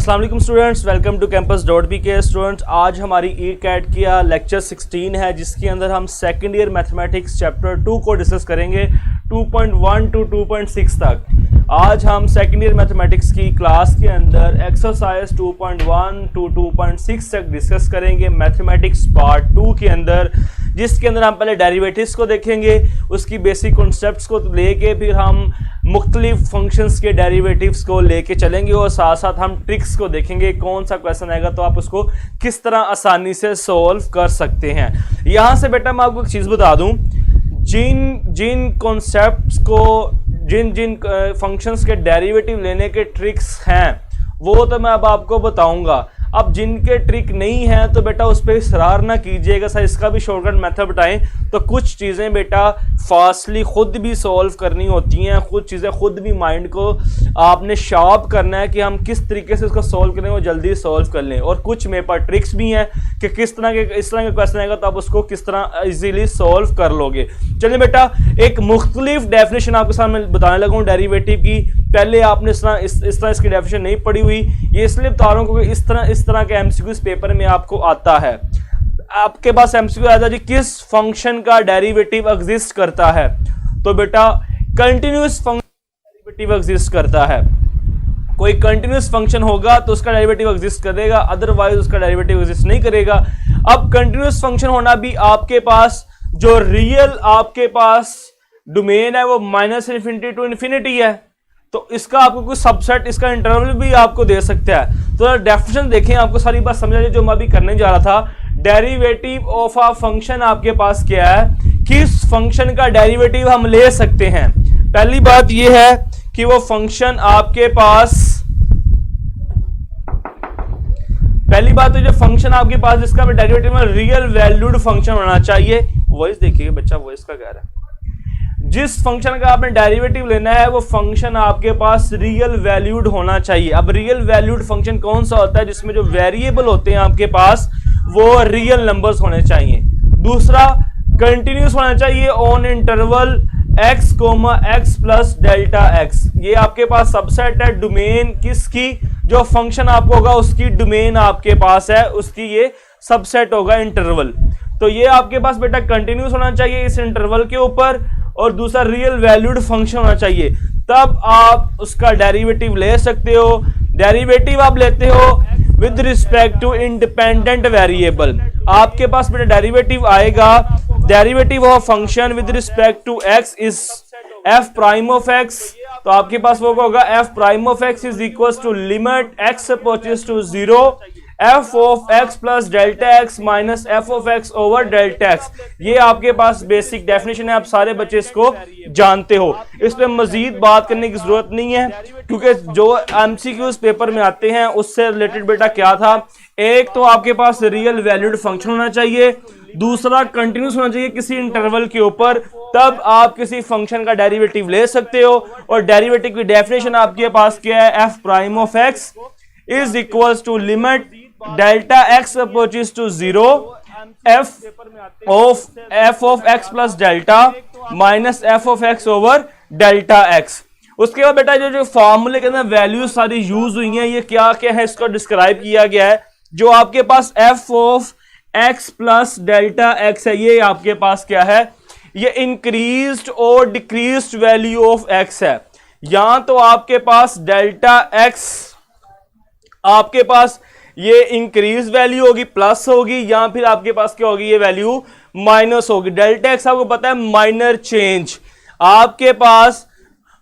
अस्सलाम वालेकुम students, welcome to campus.pk। Students, आज हमारी ई कैट का लेक्चर 16 है, जिसके अंदर हम सेकेंड ईयर मैथमेटिक्स चैप्टर 2 को डिस्कस करेंगे 2.1 टू 2.6 तक। आज हम सेकेंड ईयर मैथमेटिक्स की क्लास के अंदर एक्सरसाइज 2.1 टू 2.6 तक डिस्कस करेंगे मैथमेटिक्स पार्ट 2 के अंदर, जिसके अंदर हम पहले डेरिवेटिव्स को देखेंगे, उसकी बेसिक कॉन्सेप्ट्स को लेके फिर हम मुख्तलिफ फंक्शंस के डेरिवेटिव्स को लेके चलेंगे और साथ साथ हम ट्रिक्स को देखेंगे। कौन सा क्वेश्चन आएगा तो आप उसको किस तरह आसानी से सॉल्व कर सकते हैं। यहाँ से बेटा मैं आपको एक चीज़ बता दूँ, जिन कॉन्सेप्ट्स को जिन फंक्शंस के डेरिवेटिव लेने के ट्रिक्स हैं वो तो मैं अब आपको बताऊंगा। अब जिनके ट्रिक नहीं है तो बेटा उस पर इसरार ना कीजिएगा, सर इसका भी शॉर्टकट मेथड बताएं। तो कुछ चीज़ें बेटा फास्टली खुद भी सॉल्व करनी होती हैं, कुछ चीज़ें खुद भी माइंड को आपने शार्प करना है कि हम किस तरीके से उसको सॉल्व करें और जल्दी सॉल्व कर लें। और कुछ मेरे पास ट्रिक्स भी हैं कि किस तरह के इस तरह के क्वेश्चन आएगा तो आप उसको किस तरह इजीली सॉल्व कर लोगे। चलिए बेटा, एक मुख्तलिफ डेफिनेशन आपके सामने बताने लगा हूँ डेरिवेटिव की। पहले आपने इस तरह इसकी डेफिनेशन नहीं पढ़ी हुई, ये इसलिए बता रहा हूँ क्योंकि इस तरह के एमसीक्यू पेपर में आपको आता है। आपके पास एमसीक्यू आता है जी, किस फंक्शन का डेरिवेटिव एग्जिस्ट करता है, तो बेटा कंटिन्यूअस फंक्शन डेरिवेटिव एग्जिस्ट करता है। कोई कंटिन्यूअस फंक्शन होगा तो उसका डेरिवेटिव एग्जिस्ट करेगा, अदरवाइज उसका डेरिवेटिव एग्जिस्ट नहीं करेगा। अब कंटिन्यूअस फंक्शन होना भी आपके पास जो रियल आपके पास डोमेन है वो -∞ टू इन्फिनिटी है, तो इसका आपको कुछ सबसेट, इसका इंटरवल भी आपको दे सकता है। तो डेफिनेशन देखें, आपको सारी बात समझ आ जाए जो मैं अभी करने जा रहा था। डेरिवेटिव ऑफ अ फंक्शन आपके पास क्या है, किस फंक्शन का डेरिवेटिव हम ले सकते हैं। पहली बात यह है कि वो फंक्शन आपके पास, पहली बात तो जो फंक्शन आपके पास जिसका डेरिवेटिव में रियल वैल्यूड फंक्शन होना चाहिए। वॉइस देखिए बच्चा, वॉइस का कह रहा है। जिस फंक्शन का आपने डेरिवेटिव लेना है वो फंक्शन आपके पास रियल वैल्यूड होना चाहिए। अब रियल वैल्यूड फंक्शन कौन सा होता है, जिसमें जो वेरिएबल होते हैं आपके पास वो रियल नंबर्स होने चाहिए। दूसरा, कंटिन्यूस होना चाहिए on interval x, x plus delta x। ये आपके पास सबसेट है डोमेन किसकी, जो फंक्शन आपको होगा उसकी डोमेन आपके पास है, उसकी ये सबसेट होगा इंटरवल। तो ये आपके पास बेटा कंटिन्यूस होना चाहिए इस इंटरवल के ऊपर, और दूसरा रियल वैल्यूड फंक्शन होना चाहिए, तब आप उसका डेरिवेटिव ले सकते हो। डेरिवेटिव आप लेते हो with respect to independent variable. आपके पास बेटा डेरिवेटिव आएगा, derivative of function with respect to x is f prime of x। तो आपके पास वो होगा f prime of x is equal to limit x approaches to 0 f of x plus delta x minus f of x over delta x। ये आपके पास basic definition है, आप सारे बच्चे इसको जानते हो, इस पे मजीद बात करने की जरूरत नहीं है, क्योंकि जो एमसीक्यूज पेपर में आते हैं उससे रिलेटेड बेटा क्या था, एक तो आपके पास रियल वैल्यूड फंक्शन होना चाहिए, दूसरा कंटिन्यूस होना चाहिए किसी इंटरवल के ऊपर, तब आप किसी फंक्शन का डेरिवेटिव ले सकते हो। और डेरिवेटिव की डेफिनेशन आपके पास क्या है, f prime of x is equal to limit delta x approaches to 0 f of x plus delta minus f of x over delta x। उसके बाद बेटा जो फॉर्मूले के अंदर वैल्यू सारी यूज हुई हैं, ये क्या क्या है इसको डिस्क्राइब किया गया है। जो आपके पास f of x plus delta x है, ये आपके पास क्या है, ये इंक्रीज्ड और डिक्रीज्ड वैल्यू ऑफ x है। या तो आपके पास डेल्टा x आपके पास ये इंक्रीज वैल्यू होगी, प्लस होगी, या फिर आपके पास क्या होगी, ये वैल्यू माइनस होगी। डेल्टा एक्स आपको पता है माइनर चेंज, आपके पास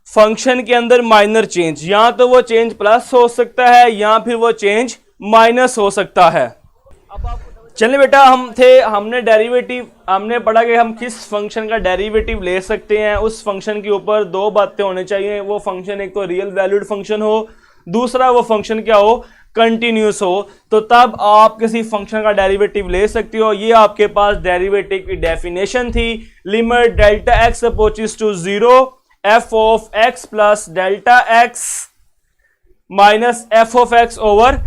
फंक्शन के अंदर माइनर चेंज, या तो वो चेंज प्लस हो सकता है या फिर वो चेंज माइनस हो सकता है। चलिए बेटा, हमने डेरिवेटिव हमने पढ़ा कि हम किस फंक्शन का डेरिवेटिव ले सकते हैं। उस फंक्शन के ऊपर दो बातें होनी चाहिए, वो फंक्शन एक तो रियल वैल्यूड फंक्शन हो, दूसरा वो फंक्शन क्या हो, कंटिन्यूस हो, तो तब आप किसी फंक्शन का डेरिवेटिव ले सकते हो। ये आपके पास डेरिवेटिव की डेफिनेशन थी, limit delta x approaches to 0 f of x plus delta x minus f of x over.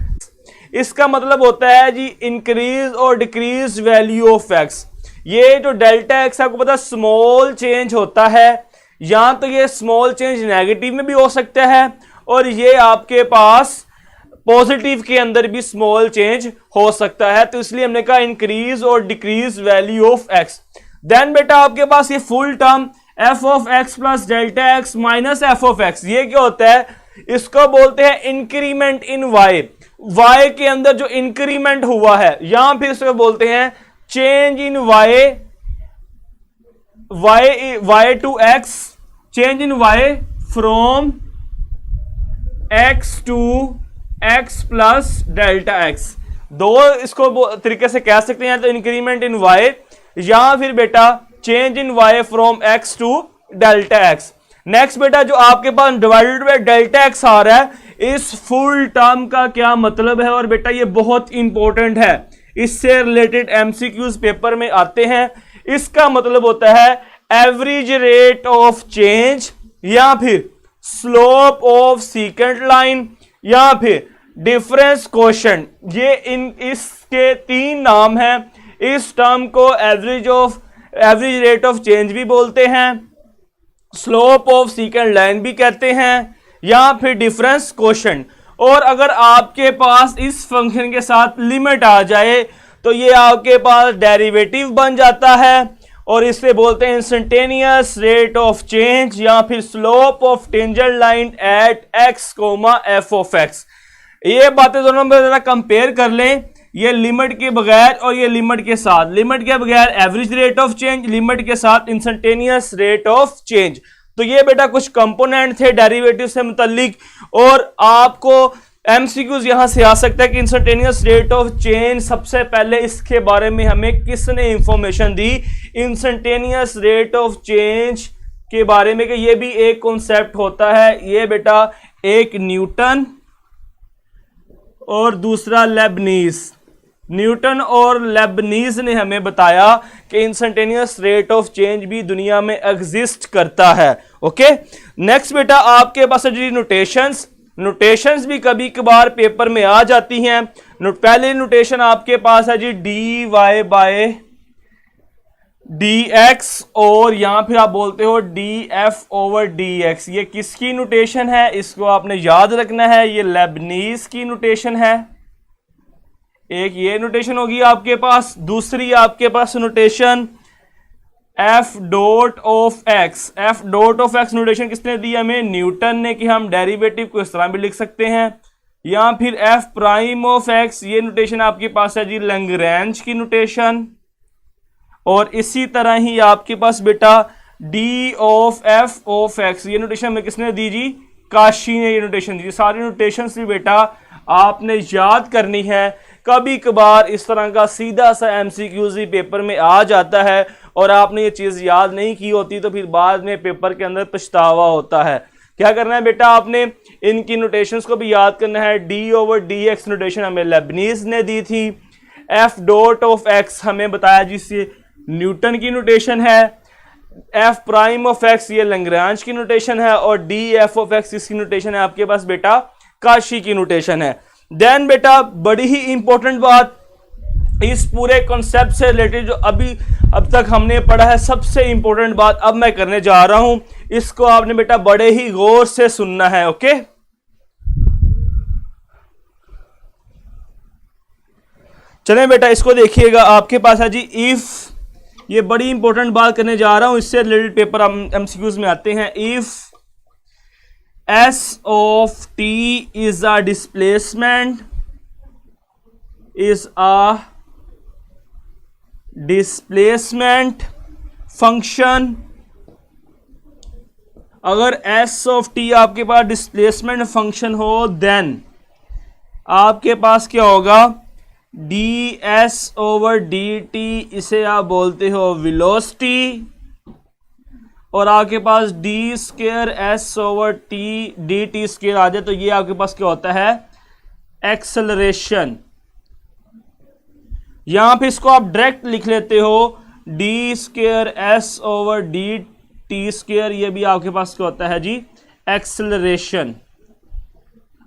इसका मतलब होता है जी इंक्रीज और डिक्रीज वैल्यू ऑफ x। ये जो डेल्टा x आपको पता स्मॉल चेंज होता है, या तो ये स्मॉल चेंज नेगेटिव में भी हो सकता है, और ये आपके पास पॉजिटिव के अंदर भी स्मॉल चेंज हो सकता है, तो इसलिए हमने कहा इंक्रीज और decrease value of x. Then बेटा आपके पास ये full term f of x plus delta x minus f of x, ये क्या होता है? इसको बोलते हैं इंक्रीमेंट इन वाई। वाई के अंदर जो इंक्रीमेंट हुआ है, यहां फिर इसको बोलते हैं change in y, y to x, change in y from x to x plus delta x. दो इसको तरीके से कह सकते हैं, तो इंक्रीमेंट इन वाई या फिर बेटा change in y from x to delta x. Next बेटा जो आपके पास डिवाइडेड बाय डेल्टा एक्स आ रहा है, इस फुल टर्म का क्या मतलब है? और बेटा ये बहुत इंपॉर्टेंट है, इससे रिलेटेड एमसीक्यूज पेपर में आते हैं। इसका मतलब होता है एवरेज रेट ऑफ चेंज या फिर स्लोप ऑफ सीकेंट लाइन या फिर डिफरेंस कोशेंट। ये इसके तीन नाम हैं। इस टर्म को एवरेज रेट ऑफ चेंज भी बोलते हैं, स्लोप ऑफ सीकेंट लाइन भी कहते हैं, या फिर डिफरेंस कोशेंट। और अगर आपके पास इस फंक्शन के साथ लिमिट आ जाए तो ये आपके पास डेरिवेटिव बन जाता है, और इसे बोलते हैं इंस्टेंटेनियस रेट ऑफ चेंज या फिर slope of tangent line at x comma F of x. ये बातें दोनों में जरा कंपेयर कर लें, ये लिमिट के बगैर और ये लिमिट के साथ। लिमिट के बगैर average rate of change, limit के साथ इंस्टेंटेनियस रेट ऑफ चेंज। तो ये बेटा कुछ कंपोनेंट थे डेरिवेटिव से मुतालिक, और आपको एमसीक्यूज यहां से आ सकता है कि इंस्टेंटेनियस रेट ऑफ चेंज, सबसे पहले इसके बारे में हमें किसने information the? Instantaneous rate of change के बारे में, कि ये भी एक कॉन्सेप्ट होता है। ये बेटा एक न्यूटन और दूसरा लेबनीज। न्यूटन और लेबनीज ने हमें बताया कि इंस्टेंटेनियस रेट ऑफ चेंज भी दुनिया में एग्जिस्ट करता है। ओके, नेक्स्ट बेटा आपके पास जी नोटेशंस भी कभी कभार पेपर में आ जाती हैं। पहले नोटेशन आपके पास है जी d y by d x, और यहां फिर आप बोलते हो d f over D x. ये किसकी नोटेशन है? इसको आपने याद रखना है, ये लेबनीज की नोटेशन है। एक ये नोटेशन होगी आपके पास, दूसरी आपके पास notation F dot of x. F dot of X notation किसने दी हमें? न्यूटन ने, कि हम डेरिवेटिव को इस तरह भी लिख सकते हैं। या फिर एफ प्राइम ऑफ एक्स, ये नोटेशन आपके पास है जी लैग्रेंज की नोटेशन। और इसी तरह ही आपके पास बेटा D of F of x, ये नोटेशन हमें किसने दी जी? काशी ने ये नोटेशन दी। सारी नोटेशन भी बेटा आपने याद करनी है। कभी कभार इस तरह का सीधा सा एमसीक्यूज ही पेपर में आ जाता है और आपने ये चीज़ याद नहीं की होती, तो फिर बाद में पेपर के अंदर पछतावा होता है। क्या करना है बेटा? आपने इनकी नोटेशंस को भी याद करना है। D over D x notation हमें लेबनीज ने दी थी। एफ डॉट ऑफ एक्स हमें बताया जिससे न्यूटन की नोटेशन है। एफ प्राइम ऑफ एक्स ये लैग्रेंज की नोटेशन है, और डी एफ ऑफ एक्स इसकी नोटेशन है आपके पास बेटा काशी की नोटेशन है। देन बेटा बड़ी ही इंपॉर्टेंट बात, इस पूरे कॉन्सेप्ट से रिलेटेड जो अब तक हमने पढ़ा है, सबसे इंपॉर्टेंट बात अब मैं करने जा रहा हूं, इसको आपने बेटा बड़े ही गौर से सुनना है। ओके, चलें बेटा इसको देखिएगा। आपके पास है जी इफ, ये बड़ी इंपॉर्टेंट बात करने जा रहा हूं, इससे रिलेटेड पेपर एमसीक्यूज में आते हैं। If S of t is a displacement function। अगर S of t आपके पास डिस्प्लेसमेंट फंक्शन हो, देन आपके पास क्या होगा? ds ओवर dt, इसे आप बोलते हो वेलोसिटी। और आपके पास D square S over T D T square आ जाए तो ये आपके पास क्या होता है? एक्सेलरेशन। यहां पे इसको आप डायरेक्ट लिख लेते हो D square S over D T square, ये भी आपके पास क्या होता है जी? एक्सेलरेशन।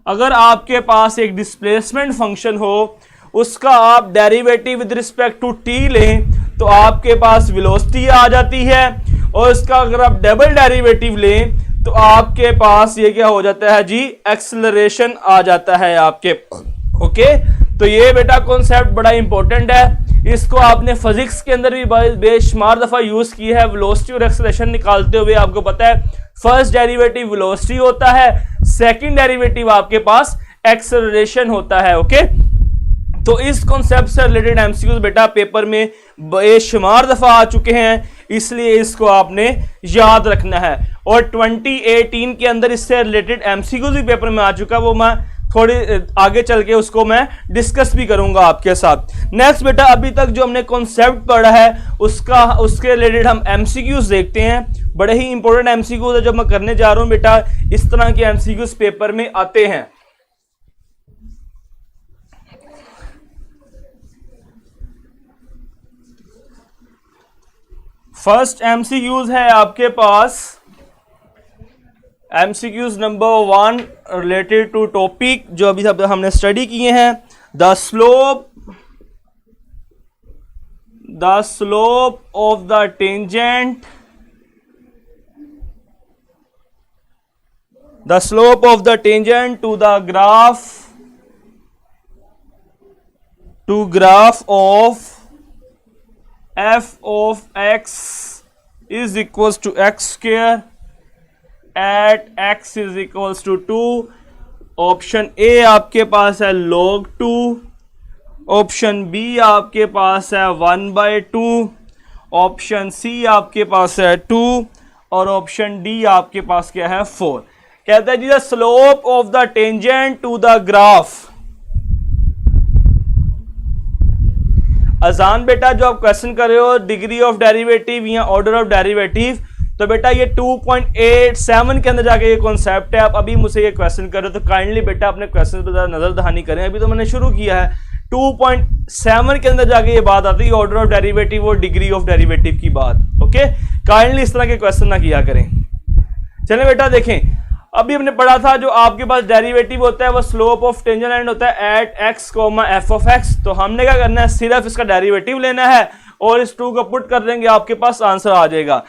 अगर आपके पास एक डिस्प्लेसमेंट फंक्शन हो, उसका आप derivative with respect to t लें तो आपके पास वेलोसिटी आ जाती है, और इसका अगर आप डबल डेरिवेटिव लें तो आपके पास ये क्या हो जाता है जी, एक्सेलरेशन आ जाता है आपके। ओके, तो ये बेटा कॉन्सेप्ट बड़ा इंपॉर्टेंट है, इसको आपने फिजिक्स के अंदर भी बेशुमार दफा यूज की है। वेलोसिटी और एक्सेलरेशन निकालते हुए आपको पता है फर्स्ट डेरिवेटिव वेलोसिटी होता है, सेकंड डेरिवेटिव आपके पास एक्सेलरेशन होता है। ओके, तो इस कॉन्सेप्ट से रिलेटेड एमसीक्यूज बेटा पेपर में बेशुमार दफा आ चुके हैं, इसलिए इसको आपने याद रखना है। और 2018 के अंदर इससे रिलेटेड एमसीक्यूज भी पेपर में आ चुका, वो मैं थोड़ी आगे चल के उसको मैं डिस्कस भी करूंगा आपके साथ। नेक्स्ट बेटा, अभी तक जो हमने कॉन्सेप्ट पढ़ा है उसके रिलेटेड हम एमसीक्यूज देखते हैं। बड़े ही इंपॉर्टेंट एमसीक्यूज है जो मैं करने जा रहा हूं बेटा, इस तरह के एमसीक्यूज पेपर में आते हैं। फर्स्ट एमसीक्यूज है आपके पास MCQs number 1 related to topic जो अभी हमने स्टडी किए हैं। The slope of the tangent to the graph of f of x is equals to x square at x is equals to 2। Option A आपके पास है log 2, ऑप्शन बी आपके पास है 1/2, ऑप्शन सी आपके पास है 2 और ऑप्शन डी आपके पास क्या है 4। कहता है जी the slope of the tangent to the graph. आसान बेटा जो आप क्वेश्चन कर रहे हो डिग्री ऑफ डेरिवेटिव या ऑर्डर ऑफ डेरिवेटिव, तो बेटा ये 2.87 के अंदर जाके ये कॉन्सेप्ट है। आप अभी मुझसे ये क्वेश्चन कर रहे हो तो काइंडली बेटा अपने क्वेश्चन पर नजर दहानी करें, अभी तो मैंने शुरू किया है। 2.7 के अंदर जाके ये बात आती है ऑर्डर ऑफ डेरिवेटिव और डिग्री ऑफ डेरिवेटिव की बात। ओके, काइंडली इस तरह के क्वेश्चन ना किया करें। चलें बेटा देखें, अभी हमने पढ़ा था जो आपके पास डेरिवेटिव होता है वो स्लोप ऑफ टेंजेंट लाइन होता है at x, f of x। तो हमने क्या करना है, सिर्फ इसका डेरिवेटिव लेना है और इस 2 को पुट कर देंगे, आपके पास आंसर आ जाएगा।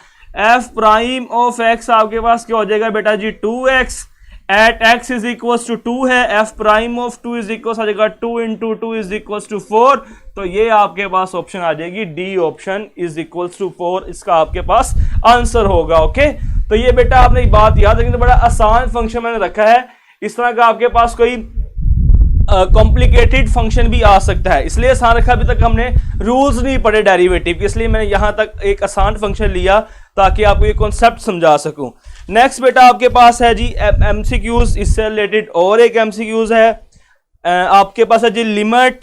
f प्राइम ऑफ x आपके पास क्या हो जाएगा बेटा जी 2x at x is equals to 2 है, f prime of 2 is equals आ जाएगा 2 इंटू 2 इज इक्वल्स टू 4। तो ये आपके पास ऑप्शन आ जाएगी D option is equals to 4, इसका आपके पास आंसर होगा। ओके, तो ये बेटा आपने एक बात याद रखनी, तो बड़ा आसान फंक्शन मैंने रखा है। इस तरह का आपके पास कोई कॉम्प्लिकेटेड फंक्शन भी आ सकता है, इसलिए आसान रखा। अभी तक हमने रूल्स नहीं पढ़े डेरिवेटिव के, इसलिए मैंने यहां तक एक आसान फंक्शन लिया ताकि आपको ये कॉन्सेप्ट समझा सकूं। नेक्स्ट बेटा आपके पास है जी एमसीक्यूज, इससे रिलेटेड और एक एमसीक्यूज है आपके पास है जी limit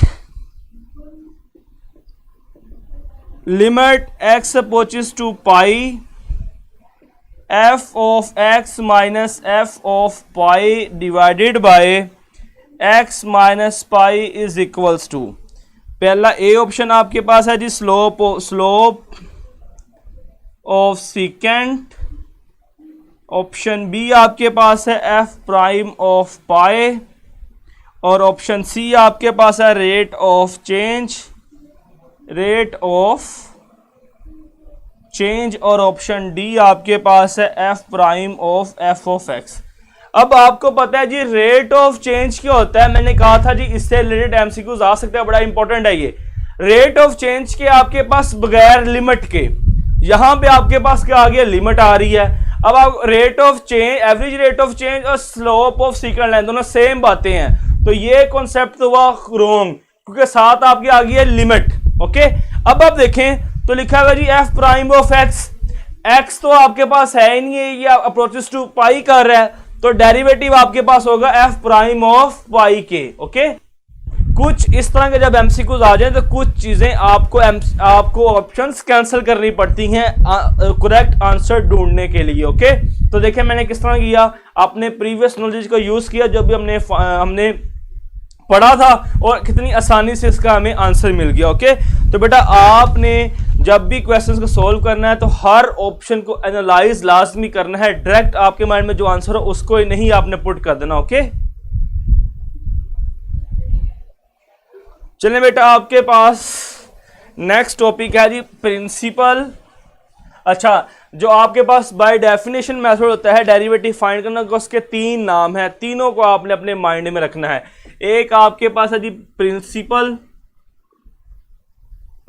x approaches to pi f of x minus f of pi divided by x minus pi is equals to. पहला ए ऑप्शन आपके पास है जी slope of secant, option B आपके पास है f प्राइम ऑफ पाई और ऑप्शन सी आपके पास है रेट ऑफ चेंज और ऑप्शन डी आपके पास है f prime of f of x। अब आपको पता है जी रेट ऑफ चेंज क्या होता है, मैंने कहा था जी इससे रिलेटेड एमसीक्यूज आ सकते हैं, बड़ा इंपॉर्टेंट है ये। रेट ऑफ चेंज के आपके पास बगैर लिमिट के, यहां पे आपके पास क्या आ गया, लिमिट आ रही है। अब आप rate of change, average rate of change और स्लोप ऑफ सीकेंट लाइन दोनों सेम बातें हैं, तो ये कॉन्सेप्ट तो हुआ रॉन्ग क्योंकि साथ आपकी आ गई है लिमिट। ओके, अब आप देखें तो लिखा होगा जी f प्राइम ऑफ x तो आपके पास है ही नहीं है, ये अप्रोचेस टू पाई कर रहा है, तो डेरिवेटिव आपके पास होगा f प्राइम ऑफ पाई के। ओके, कुछ इस तरह के जब एमसीक्यूज आ जाए तो कुछ चीजें आपको ऑप्शंस कैंसिल करनी पड़ती हैं करेक्ट आंसर ढूंढने के लिए। ओके, तो देखिए मैंने किस तरह किया, अपने प्रीवियस नॉलेज को यूज किया जो भी हमने पढ़ा था और कितनी आसानी से इसका हमें आंसर मिल गया। ओके, तो बेटा आपने जब भी क्वेश्चंस को सॉल्व करना है तो हर ऑप्शन को एनालाइज लाजमी करना है, डायरेक्ट आपके माइंड में जो आंसर हो उसको ही नहीं आपने पुट कर देना। ओके, चलिए बेटा आपके पास नेक्स्ट टॉपिक है जी प्रिंसिपल अच्छा, जो आपके पास बाय डेफिनेशन मेथड होता है डेरिवेटिव फाइंड करने का, उसके 3 नाम है, तीनों को आपने अपने माइंड में रखना है। एक आपके पास है जी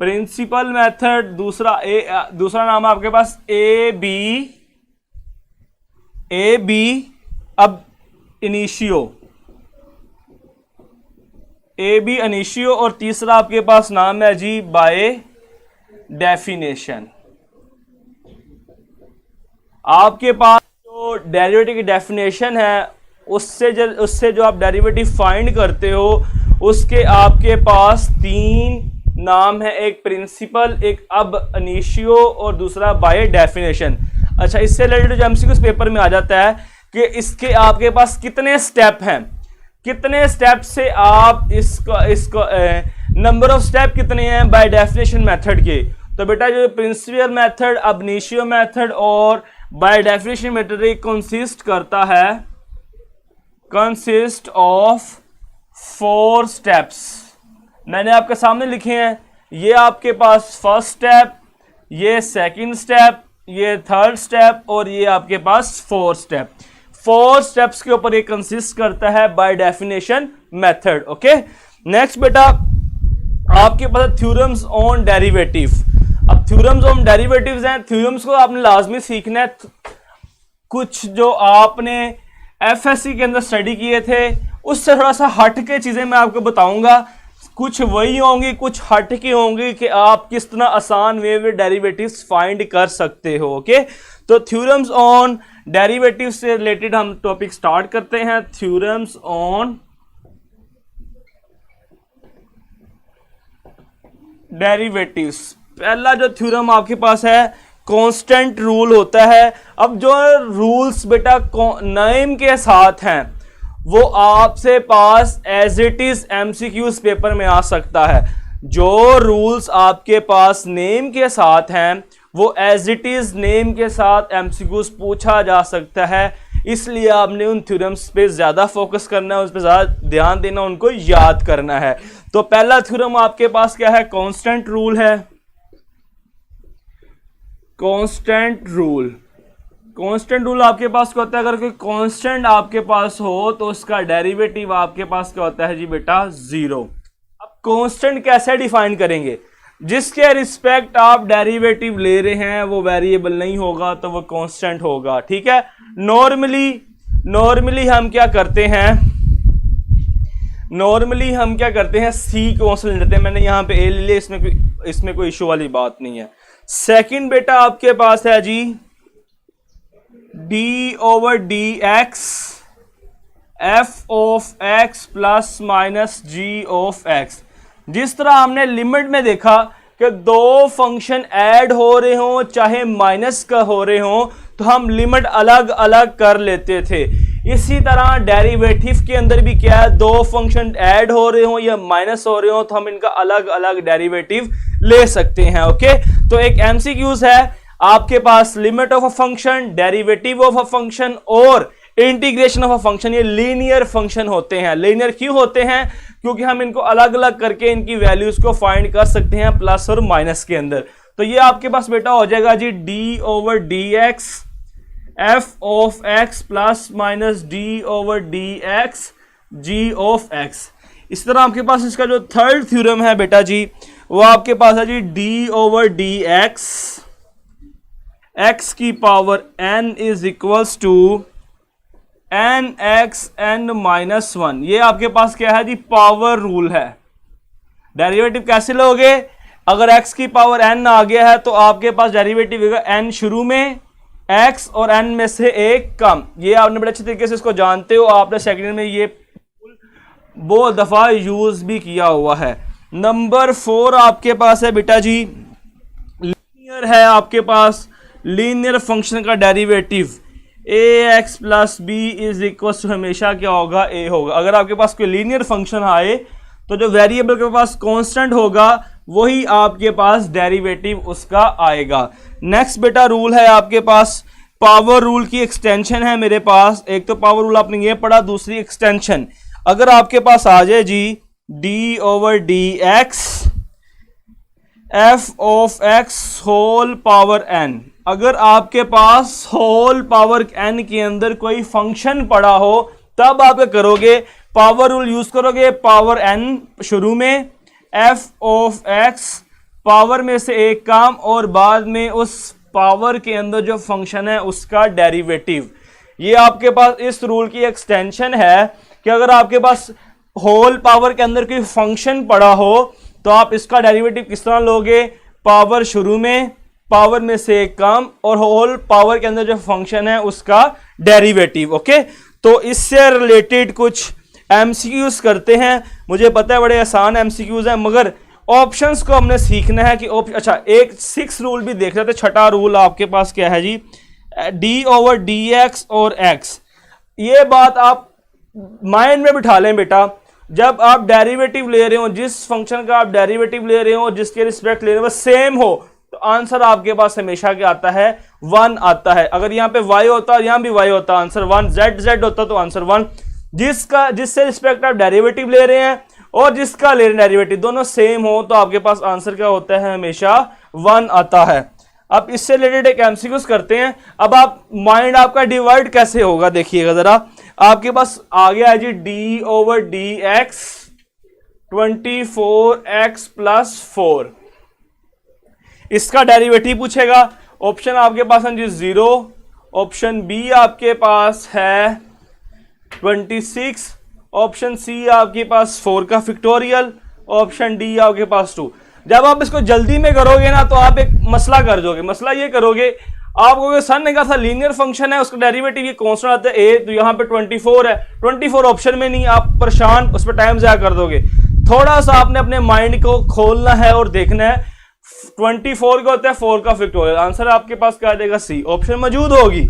प्रिंसिपल मेथड, दूसरा नाम है आपके पास ए बी अब इनिशियो, ए बी इनिशियो, और तीसरा आपके पास नाम है जी बाय डेफिनेशन। आपके पास जो डेरिवेटिव की डेफिनेशन है उससे जो आप डेरिवेटिव फाइंड करते हो उसके आपके पास 3 नाम है, एक प्रिंसिपल, एक अब इनिशियो और दूसरा बाय डेफिनेशन। अच्छा, इससे रिलेटेड जो एमसीक्यूज पेपर में आ जाता है कि इसके आपके पास कितने स्टेप हैं, कितने स्टेप से आप इसको नंबर ऑफ स्टेप कितने हैं बाय डेफिनेशन मेथड के। तो बेटा जो प्रिंसिपल मेथड, अब इनिशियो मेथड और by definition method consist of 4 steps. मैंने आपके सामने लिखे हैं, ये आपके पास फर्स्ट स्टेप, ये सेकंड स्टेप, ये थर्ड स्टेप और ये आपके पास 4 स्टेप। 4 स्टेप्स के ऊपर ये कंसिस्ट करता है by definition method. Okay, next बेटा आपके पास थ्योरम्स ऑन डेरिवेटिव। अब थ्योरम्स ऑन डेरिवेटिव्स हैं, थ्योरम्स को आपने लाजमी सीखना है। कुछ जो आपने एफएससी के अंदर स्टडी किए थे उससे थोड़ा सा हट के चीजें मैं आपको बताऊंगा, कुछ वही होंगी कुछ हट के होंगी कि आप किस तरह आसान वे में डेरिवेटिव्स फाइंड कर सकते हो। ओके, तो थ्योरम्स ऑन डेरिवेटिव से रिलेटेड हम टॉपिक स्टार्ट करते हैं। थ्योरम्स ऑन डेरिवेटिव्स, पहला जो थ्योरम आपके पास है कांस्टेंट रूल होता है। अब जो रूल्स बेटा नेम के साथ हैं वो आपसे पास as it is MCQs paper में आ सकता है। जो रूल्स आपके पास नेम के साथ हैं वो एज इट इज नेम के साथ एमसीक्यूज पूछा जा सकता है, इसलिए आपने उन थ्योरम्स पे ज्यादा फोकस करना है, उस पर ज्यादा ध्यान देना, उनको याद करना है। तो पहला थ्योरम आपके पास क्या है, कांस्टेंट रूल है। कांस्टेंट रूल आपके पास क्या होता है, अगर कोई कांस्टेंट आपके पास हो तो उसका डेरिवेटिव आपके पास क्या होता है जी बेटा 0। अब कांस्टेंट कैसे डिफाइन करेंगे, जिसके रिस्पेक्ट आप डेरिवेटिव ले रहे हैं वो वेरिएबल नहीं होगा तो वो कांस्टेंट होगा। ठीक है, नॉर्मली हम क्या करते हैं, सी कांस्टेंट लेते हैं। मैंने यहां पे ए ले लिया, इसमें कोई इशू वाली बात नहीं है। सेकंड बेटा आपके पास है जी d/dx f of x plus minus g of x। जिस तरह हमने लिमिट में देखा कि 2 फंक्शन ऐड हो रहे हो चाहे माइनस का हो रहे हो तो हम लिमिट अलग अलग कर लेते थे, इसी तरह डेरिवेटिव के अंदर भी क्या है, 2 फंक्शन ऐड हो रहे हो या माइनस हो रहे हो तो हम इनका अलग अलग डेरिवेटिव ले सकते हैं। ओके, तो एक एमसीक्यूज है आपके पास, limit of a function, derivative of a function और इंटीग्रेशन ऑफ अ फंक्शन। ये लीनियर फंक्शन होते हैं। लीनियर क्यों होते हैं, क्योंकि हम इनको अलग अलग करके इनकी वैल्यूज को फाइंड कर सकते हैं प्लस और माइनस के अंदर। तो ये आपके पास बेटा हो जाएगा जी d/dx f of x plus minus d/dx g of x। इस तरह आपके पास इसका जो थर्ड थ्योरम है बेटा जी वो आपके पास है जी d/dx x की power n is equals to nxn-1। ये आपके पास क्या है जी, पावर रूल है। डेरिवेटिव कैसे लोगे, अगर x की पावर n आ गया है तो आपके पास डेरिवेटिव होगा n शुरू में, x और n में से एक कम। ये आपने बड़े अच्छे तरीके से इसको जानते हो, आपने सेकंड में ये बहुत दफा यूज भी किया हुआ है। नंबर 4 आपके पास है बेटा जी लीनियर है, आपके पास लीनियर फंक्शन का derivative ax plus b is equal to हमेशा क्या होगा, a होगा। अगर आपके पास कोई लीनियर फंक्शन आए तो जो वेरिएबल के पास कांस्टेंट होगा वही आपके पास डेरिवेटिव उसका आएगा। नेक्स्ट बेटा रूल है आपके पास, पावर रूल की एक्सटेंशन है मेरे पास। एक तो पावर रूल आपने ये पढ़ा, दूसरी एक्सटेंशन अगर आपके पास आ जाए जी d/dx f of x whole power n। अगर आपके पास होल पावर n के अंदर कोई फंक्शन पड़ा हो तब आप क्या करोगे, पावर रूल यूज करोगे, पावर n शुरू में, f ऑफ x पावर में से एक काम, और बाद में उस पावर के अंदर जो फंक्शन है उसका डेरिवेटिव। ये आपके पास इस रूल की एक्सटेंशन है कि अगर आपके पास होल पावर के अंदर कोई फंक्शन पड़ा हो तो आप इसका डेरिवेटिव किस तरह लोगे, पावर शुरू में, पावर में से एक कम, और होल पावर के अंदर जो फंक्शन है उसका डेरिवेटिव। ओके, तो इससे रिलेटेड कुछ एमसीक्यूज करते हैं। मुझे पता है बड़े आसान एमसीक्यूज हैं, मगर ऑप्शंस को हमने सीखना है कि अच्छा, एक 6 रूल भी देख रहे थे। छठा रूल आपके पास क्या है जी, डी ओवर डी एक्स और एक्स। ये बात आप माइंड में बिठा लें बेटा, जब आप डेरिवेटिव ले रहे हो, जिस फंक्शन का आप डेरिवेटिव ले रहे हो, जिसके रिस्पेक्ट ले रहे हो सेम हो, तो आंसर आपके पास हमेशा क्या आता है, 1 आता है। अगर यहाँ पे y होता और यहाँ भी y होता, आंसर 1, z होता तो आंसर 1। जिससे रिस्पेक्ट आप डेरिवेटिव ले रहे हैं और जिसका ले रहे हैं डेरिवेटिव, दोनों सेम हो तो आपके पास आंसर क्या होता है, हमेशा 1 आता है। अब इससे रिलेटेड एक एमसीक्यूज करते हैं। अब आप माइंड आपका डिवाइड कैसे होगा देखिएगा जरा। आपके पास आ गया है जी D over D x 24x plus 4, इसका डेरिवेटिव पूछेगा। ऑप्शन आपके पास है जी 0, ऑप्शन बी आपके पास है 26, ऑप्शन सी आपके पास 4 का फैक्टोरियल, ऑप्शन डी आपके पास 2। जब आप इसको जल्दी में करोगे ना तो आप एक मसला कर दोगे। मसला ये करोगे, आपको सर ने कहा था लीनियर फंक्शन है, उसका डेरिवेटिव ये कांस्टेंट आता है ए, तो यहाँ पे 24 है, 24 ऑप्शन में नहीं, आप परेशान, उस पर टाइम ज़ाया कर दोगे। थोड़ा सा आपने अपने माइंड को खोलना है और देखना है 24 का होता है 4 का फैक्टोरियल, आंसर आपके पास क्या आ जाएगा, सी। ऑप्शन मौजूद होगी,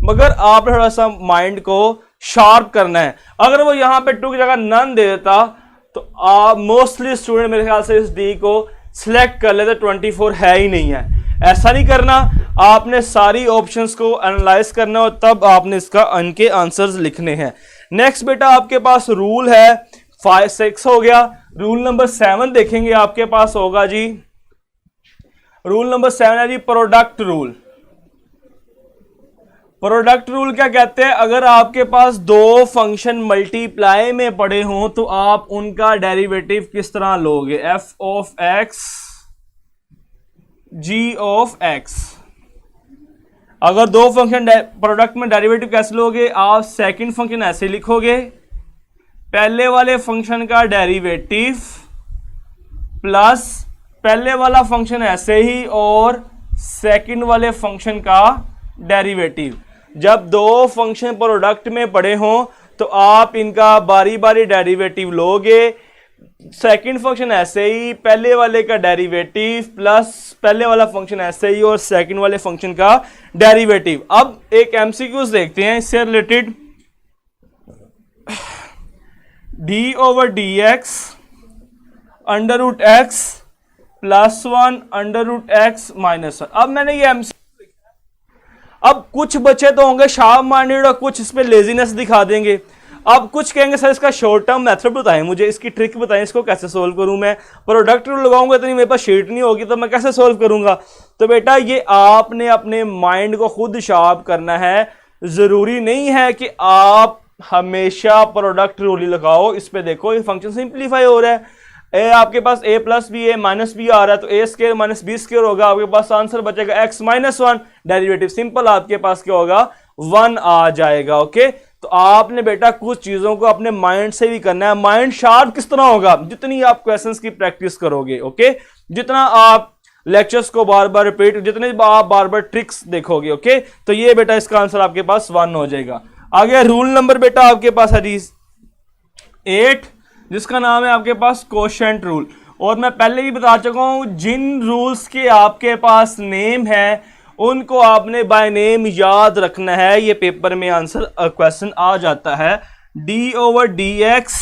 मगर आप थोड़ा सा माइंड को शार्प करना है। अगर वो यहाँ पे 2 की जगह नन दे देता तो आप मोस्टली स्टूडेंट मेरे ख्याल से इस डी को सिलेक्ट कर लेते, 24 है ही नहीं है। ऐसा नहीं करना, आपने सारी ऑप्शंस को एनालाइज करना और तब आपने इसका इनके आंसर्स लिखने हैं। नेक्स्ट बेटा आपके पास रूल है 5-6 हो गया। रूल नंबर 7 देखेंगे, आपके पास होगा जी रूल नंबर 7 है जी प्रोडक्ट रूल। प्रोडक्ट रूल क्या कहते हैं, अगर आपके पास 2 फंक्शन मल्टीप्लाई में पड़े हों तो आप उनका डेरिवेटिव किस तरह लोगे, f of x g of x। अगर 2 फंक्शन प्रोडक्ट में डेरिवेटिव कैसे लोगे, आप सेकंड फंक्शन ऐसे लिखोगे, पहले वाले फंक्शन का डेरिवेटिव प्लस पहले वाला फंक्शन ऐसे ही और सेकंड वाले फंक्शन का डेरिवेटिव। जब 2 फंक्शन प्रोडक्ट में पड़े हों तो आप इनका बारी बारी डेरिवेटिव लोगे। सेकंड फंक्शन ऐसे ही, पहले वाले का डेरिवेटिव प्लस पहले वाला फंक्शन ऐसे ही और सेकंड वाले फंक्शन का डेरिवेटिव। अब एक एमसीक्यूज देखते हैं इससे related. D over D x under root x plus 1 under root x minus 1। अब मैंने ये एमसीक्यू, अब कुछ बच्चे तो होंगे शार्प माइंडेड और कुछ इस पे लेजीनेस दिखा देंगे। अब कुछ कहेंगे सर इसका शॉर्ट टर्म मेथड बताएं, मुझे इसकी ट्रिक बताएं, इसको कैसे सोल्व करूं मैं। प्रोडक्ट रूल लगाऊंगा इतनी मेरे पास शीट नहीं होगी तो मैं कैसे सोल्व करूंगा। तो बेटा ये आपने अपने माइंड को खुद शार्प करना है। जरूरी नहीं है कि आप हमेशा प्रोडक्ट रूल ही लगाओ। इस पे देखो ये फंक्शन सिंप्लीफाई हो रहा है, ए आपके पास a plus B A minus B आ रहा है तो a square minus B square होगा, आपके पास आंसर बचेगा x माइनस 1, डेरिवेटिव सिंपल आपके पास क्या होगा 1 आ जाएगा। ओके, तो आपने बेटा कुछ चीजों को अपने माइंड से भी करना है। माइंड शार्प किस तरह होगा, जितनी आप क्वेश्चंस की प्रैक्टिस करोगे। ओके, जितना आप लेक्चर्स को बार बार रिपीट, जितने आप बार बार ट्रिक्स देखोगे। ओके, तो ये बेटा इसका आंसर आपके पास 1 हो जाएगा। आगे रूल नंबर बेटा आपके पास है 8, जिसका नाम है आपके पास कोशेंट रूल। और मैं पहले भी बता चुका हूं, जिन रूल्स के आपके पास नेम है उनको आपने बाय नेम याद रखना है। ये पेपर में आंसर क्वेश्चन आ जाता है। D over D x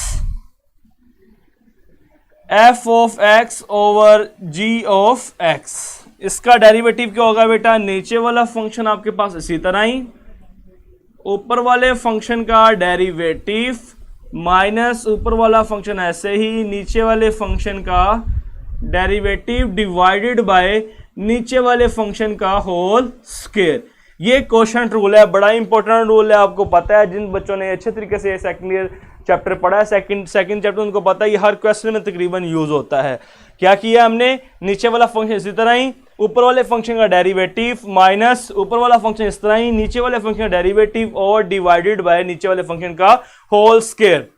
f of x over g of x, इसका डेरिवेटिव क्या होगा बेटा, नीचे वाला फंक्शन आपके पास इसी तरह ही, ऊपर वाले फंक्शन का डेरिवेटिव माइनस ऊपर वाला फंक्शन ऐसे ही, नीचे वाले फंक्शन का डेरिवेटिव डिवाइडेड बाय नीचे वाले फंक्शन का होल स्क्वायर। ये क्वोशंट रूल है, बड़ा इंपॉर्टेंट रूल है, आपको पता है। जिन बच्चों ने अच्छे तरीके से सेकंड ईयर चैप्टर पढ़ा है, सेकंड चैप्टर, उनको पता है ये हर क्वेश्चन में तकरीबन यूज होता है। क्या किया हमने, नीचे वाला फंक्शन इसी तरह ही, ऊपर वाले फंक्शन का डेरिवेटिव माइनस ऊपर वाला फंक्शन इस तरह ही, नीचे वाले फंक्शन का डेरिवेटिव और डिवाइडेड बाय नीचे वाले फंक्शन का होल स्क्वायर।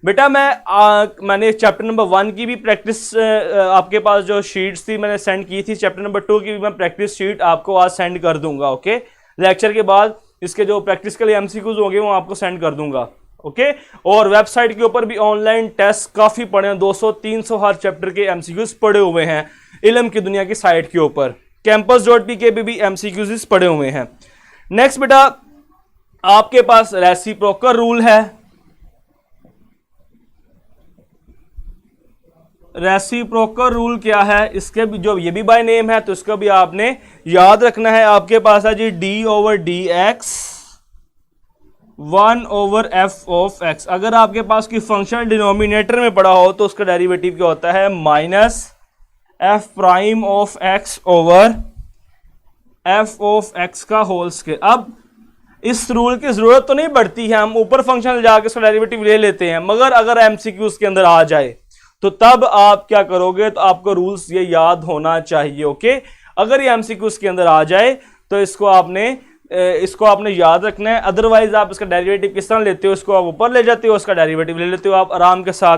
बेटा मैंने चैप्टर नंबर 1 की भी प्रैक्टिस आपके पास जो शीट्स थी मैंने सेंड की थी, चैप्टर नंबर 2 की भी मैं प्रैक्टिस शीट आपको आज सेंड कर दूंगा। ओके, लेक्चर के बाद इसके जो प्रैक्टिस के लिए एमसीक्यूज होंगे वो आपको सेंड कर दूंगा। ओके, और वेबसाइट के ऊपर भी ऑनलाइन टेस्ट काफी पढ़े हैं, 200-300 हर चैप्टर के एमसीक्यूज पढ़े हुए हैं इल्म की दुनिया की साइट के ऊपर। campus.pk पे भी एमसीक्यूज पढ़े हुए हैं। नेक्स्ट बेटा आपके पास रेसिप्रोकल रूल है। रेसिप्रोकल रूल क्या है, इसके भी जो ये भी बाय नेम है तो इसका भी आपने याद रखना है। आपके पास है जी d/dx 1/f(x). अगर आपके पास की फंक्शन डिनोमिनेटर में पड़ा हो तो उसका डेरिवेटिव क्या होता है, -f'(f)(x) का होल स्क्वायर। अब इस रूल की जरूरत तो नहीं पड़ती है, हम ऊपर फंक्शन जाके उसका डेरिवेटिव ले लेते हैं, मगर अगर एमसीक्यूज के अंदर आ जाए तो तब आप क्या करोगे, तो आपको रूल्स ये याद होना चाहिए। ओके, अगर ये एमसीक्यूज के अंदर आ जाए तो इसको आपने याद रखना है। अदरवाइज आप इसका डेरिवेटिव किस तरह लेते हो, इसको आप ऊपर ले जाते हो, उसका डेरिवेटिव ले लेते हो आप आराम के साथ।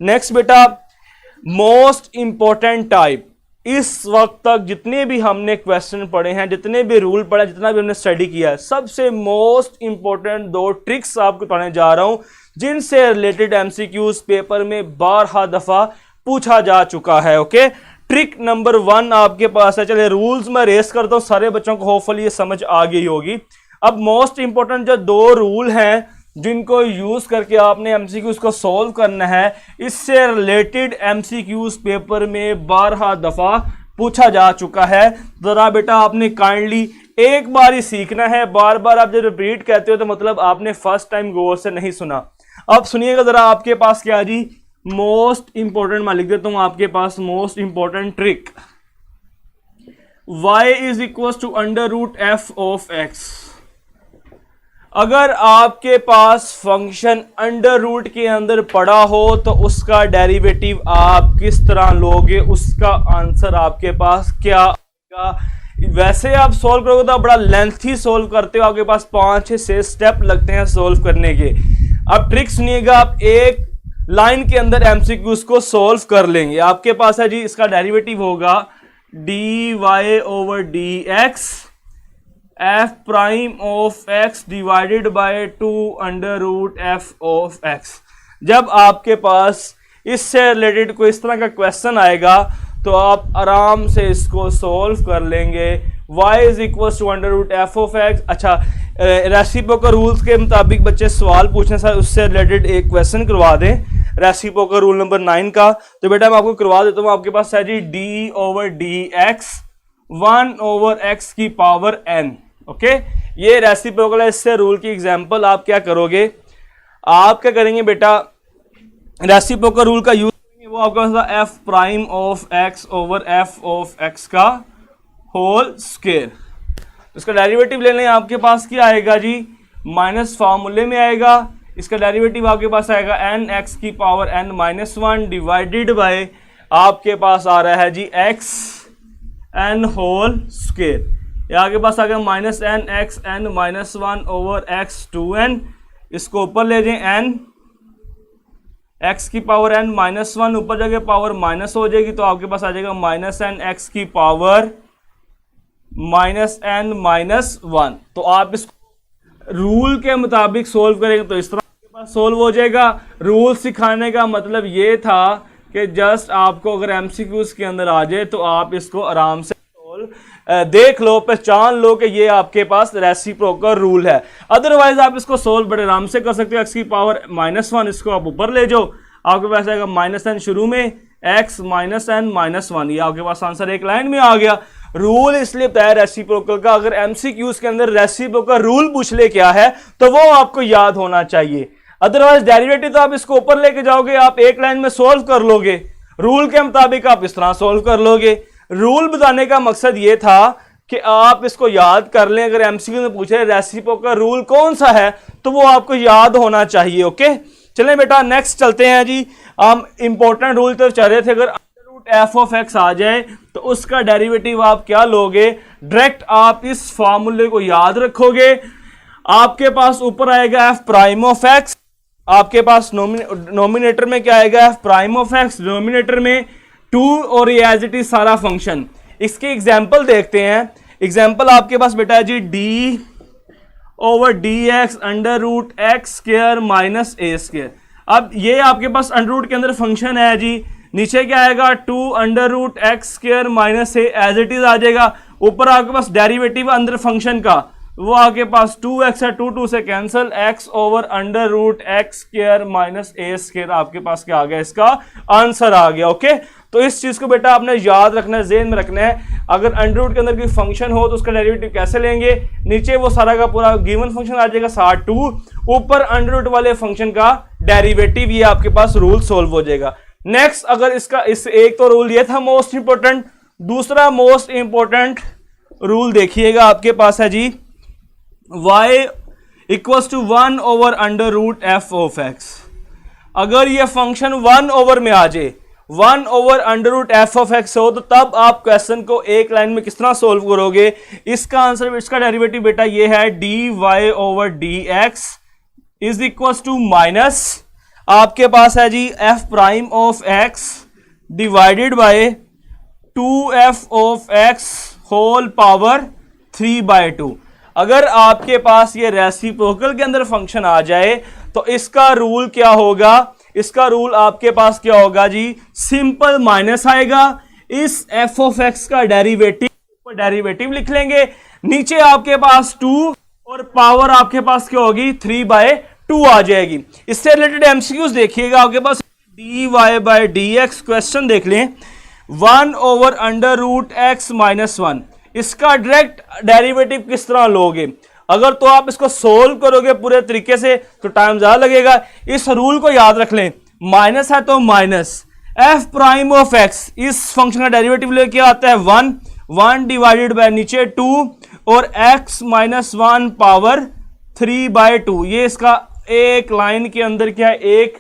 नेक्स्ट बेटा मोस्ट इंपॉर्टेंट टाइप, इस वक्त तक जितने भी हमने क्वेश्चन पढ़े हैं, जितने भी रूल पढ़े, जितना भी हमने स्टडी किया है, सबसे मोस्ट इंपॉर्टेंट 2 ट्रिक्स आपको पढ़ाने जा रहा हूं जिनसे रिलेटेड एमसीक्यूज पेपर में 12 दफा पूछा जा चुका है। ओके, ट्रिक नंबर 1 आपके पास है। चलिए रूल्स मैं रेस करता हूं, सारे बच्चों को होपफुली ये समझ आ गई होगी। अब मोस्ट इंपॉर्टेंट जो 2 रूल हैं जिनको यूज करके आपने एमसीक्यूज को सॉल्व करना है, इससे रिलेटेड एमसीक्यूज पेपर में 12 दफा पूछा जा चुका है। जरा बेटा आपने काइंडली एक बार ही सीखना है, बार बार आप जब रिपीट कहते हो तो मतलब आपने फर्स्ट टाइम गौर से नहीं सुना। अब सुनिएगा जरा, आपके पास क्या जी मोस्ट इंपॉर्टेंट, मैं लिख देता हूं आपके पास most important trick, y =√f(x). अगर आपके पास फंक्शन अंडर रूट के अंदर पड़ा हो तो उसका डेरिवेटिव आप किस तरह लोगे, उसका आंसर आपके पास क्या आएगा। वैसे आप सॉल्व करोगे तो बड़ा लेंथी सॉल्व करते हो, आपके पास 5-6 स्टेप लगते हैं सॉल्व करने के। अब ट्रिक सुनिएगा, आप एक लाइन के अंदर एमसीक्यूज को सॉल्व कर लेंगे। आपके पास है जी इसका डेरिवेटिव होगा dy/dx f'(x) divided by 2√f(x). जब आपके पास इससे रिलेटेड कोई इस तरह का क्वेश्चन आएगा तो आप आराम से इसको सॉल्व कर लेंगे। y =√f(x). अच्छा, रेसिप्रोकल रूल्स के मुताबिक बच्चे सवाल पूछने सर उससे रिलेटेड एक क्वेश्चन करवा दें, रेसिप्रोकल रूल नंबर 9 का। तो बेटा मैं आपको करवा देता हूं। आपके पास है जी d/dx 1/x⁴n। ओके, ये रेसिप्रोकल है, इससे रूल की एग्जांपल आप क्या करोगे, आप क्या करेंगे बेटा, रेसिप्रोकल रूल का यूज करेंगे, वो आपका f'(x)(f(x) का होल स्क्वायर। इसका डेरिवेटिव ले लें, आपके पास क्या आएगा जी, माइनस फार्मूले में आएगा, इसका डेरिवेटिव आपके पास आएगा n(x⁴n-1) डिवाइडेड बाय आपके पास आ रहा है जी xn होल स्क्वायर। ये आपके पास आ गया -nxn-1/x2n। इसको ऊपर ले जाएं, n x⁴n-1 ऊपर जाके पावर माइनस हो जाएगी तो आपके पास आ जाएगा -nx⁻−n-1। तो आप इसको रूल के मुताबिक सोल्व करेंगे तो इस तरह आपके पास सोल्व हो जाएगा। रूल सिखाने का मतलब ये था कि जस्ट आपको अगर एमसीक्यूज के अंदर आ जाए तो आप इसको आराम से देख लो, पहचान लो कि ये आपके पास रेसिप्रोकल रूल है। अदरवाइज आप इसको सोल्व बड़े आराम से कर सकते हो। x⁻−1 इसको आप ऊपर ले जाओ, आपके पास आएगा -n शुरू में, x-n-1, ये आपके पास आंसर एक लाइन में आ गया। रूल इसलिए बताया रेसिप्रोकल का, अगर एमसीक्यूज के अंदर रेसिप्रोकल रूल पूछ ले क्या है तो वो आपको याद होना चाहिए। अदरवाइज डेरिवेटिव तो आप इसको ऊपर लेके जाओगे, आप एक लाइन में सोल्व कर लोगे, रूल के मुताबिक आप इस तरह सोल्व कर लोगे। रूल बताने का मकसद ये था कि आप इसको याद कर लें। अगर एमसीक्यू में पूछे रेसिप्रोकल रूल कौन सा है तो वो आपको याद होना चाहिए। ओके, चलें बेटा नेक्स्ट चलते हैं जी। हम इंपॉर्टेंट रूल तो चल रहे थे। अगर एफ ऑफ एक्स आ जाए तो उसका डेरिवेटिव आप क्या लोगे, डायरेक्ट आप इस फॉर्मूले को याद रखोगे। आपके पास ऊपर आएगा एफ प्राइम ऑफ एक्स, आपके पास नोमिनेटर में क्या आएगा, F prime of X, denominator में 2 और ये एज इट इज सारा फंक्शन। इसके एग्जाम्पल देखते हैं। एग्जाम्पल आपके पास बेटा है जी D over D x under root x square minus ए स्क्वायर। अब ये आपके पास अंडर रूट के अंदर फंक्शन है जी, नीचे क्या आएगा 2 under root x square minus A as it is आ जाएगा। ऊपर आपके पास डेरिवेटिव अंदर फंक्शन का, वो आपके पास 2x है, 2 से cancel, x over under root x square minus ए स्क्वायर आपके पास क्या आ गया, इसका आंसर आ गया। ओके, तो इस चीज को बेटा आपने याद रखना है, ज़हन में रखना है। अगर अंडर रूट के अंदर कोई फंक्शन हो तो उसका डेरिवेटिव कैसे लेंगे, नीचे वो सारा का पूरा गिवन फंक्शन आ जाएगा 2, ऊपर अंडर रूट वाले फंक्शन का डेरिवेटिव, ये आपके पास रूल सोल्व हो जाएगा। नेक्स्ट, अगर इसका इस एक तो रूल ये था मोस्ट इंपोर्टेंट, दूसरा मोस्ट इंपोर्टेंट रूल देखिएगा आपके पास है जी y equals to 1 over under root f of x. अगर ये फंक्शन 1 ओवर में आ जाए, 1 over under root f of x हो, तो तब आप क्वेश्चन को एक लाइन में किस तरह सोल्व करोगे। इसका आंसर, इसका डेरिवेटिव बेटा ये है D Y over D x is equals to minus आपके पास है जी F prime of x divided by 2f of X whole power 3/2। अगर आपके पास ये रेसिप्रोकल के अंदर फंक्शन आ जाए तो इसका रूल क्या होगा, इसका रूल आपके पास क्या होगा जी, सिंपल माइनस आएगा, इस एफ ऑफ एक्स का डेरिवेटिव लिख लेंगे, नीचे आपके पास 2 और पावर आपके पास क्या होगी 3/2 आ जाएगी। इससे रिलेटेड एमसीक्यूज देखिएगा आपके पास D Y by D X, question देख लें 1 over under root x minus 1, इसका डायरेक्ट डेरिवेटिव किस तरह लोगे। अगर तो आप इसको सोल्व करोगे पूरे तरीके से तो टाइम ज्यादा लगेगा। इस रूल को याद रख लें, माइनस है तो minus F prime of x, इस फंक्शन का डेरिवेटिव लेके आता है 1 डिवाइडेड बाय नीचे 2 और x माइनस 1 पावर 3/2। ये इसका एक लाइन के अंदर क्या है, एक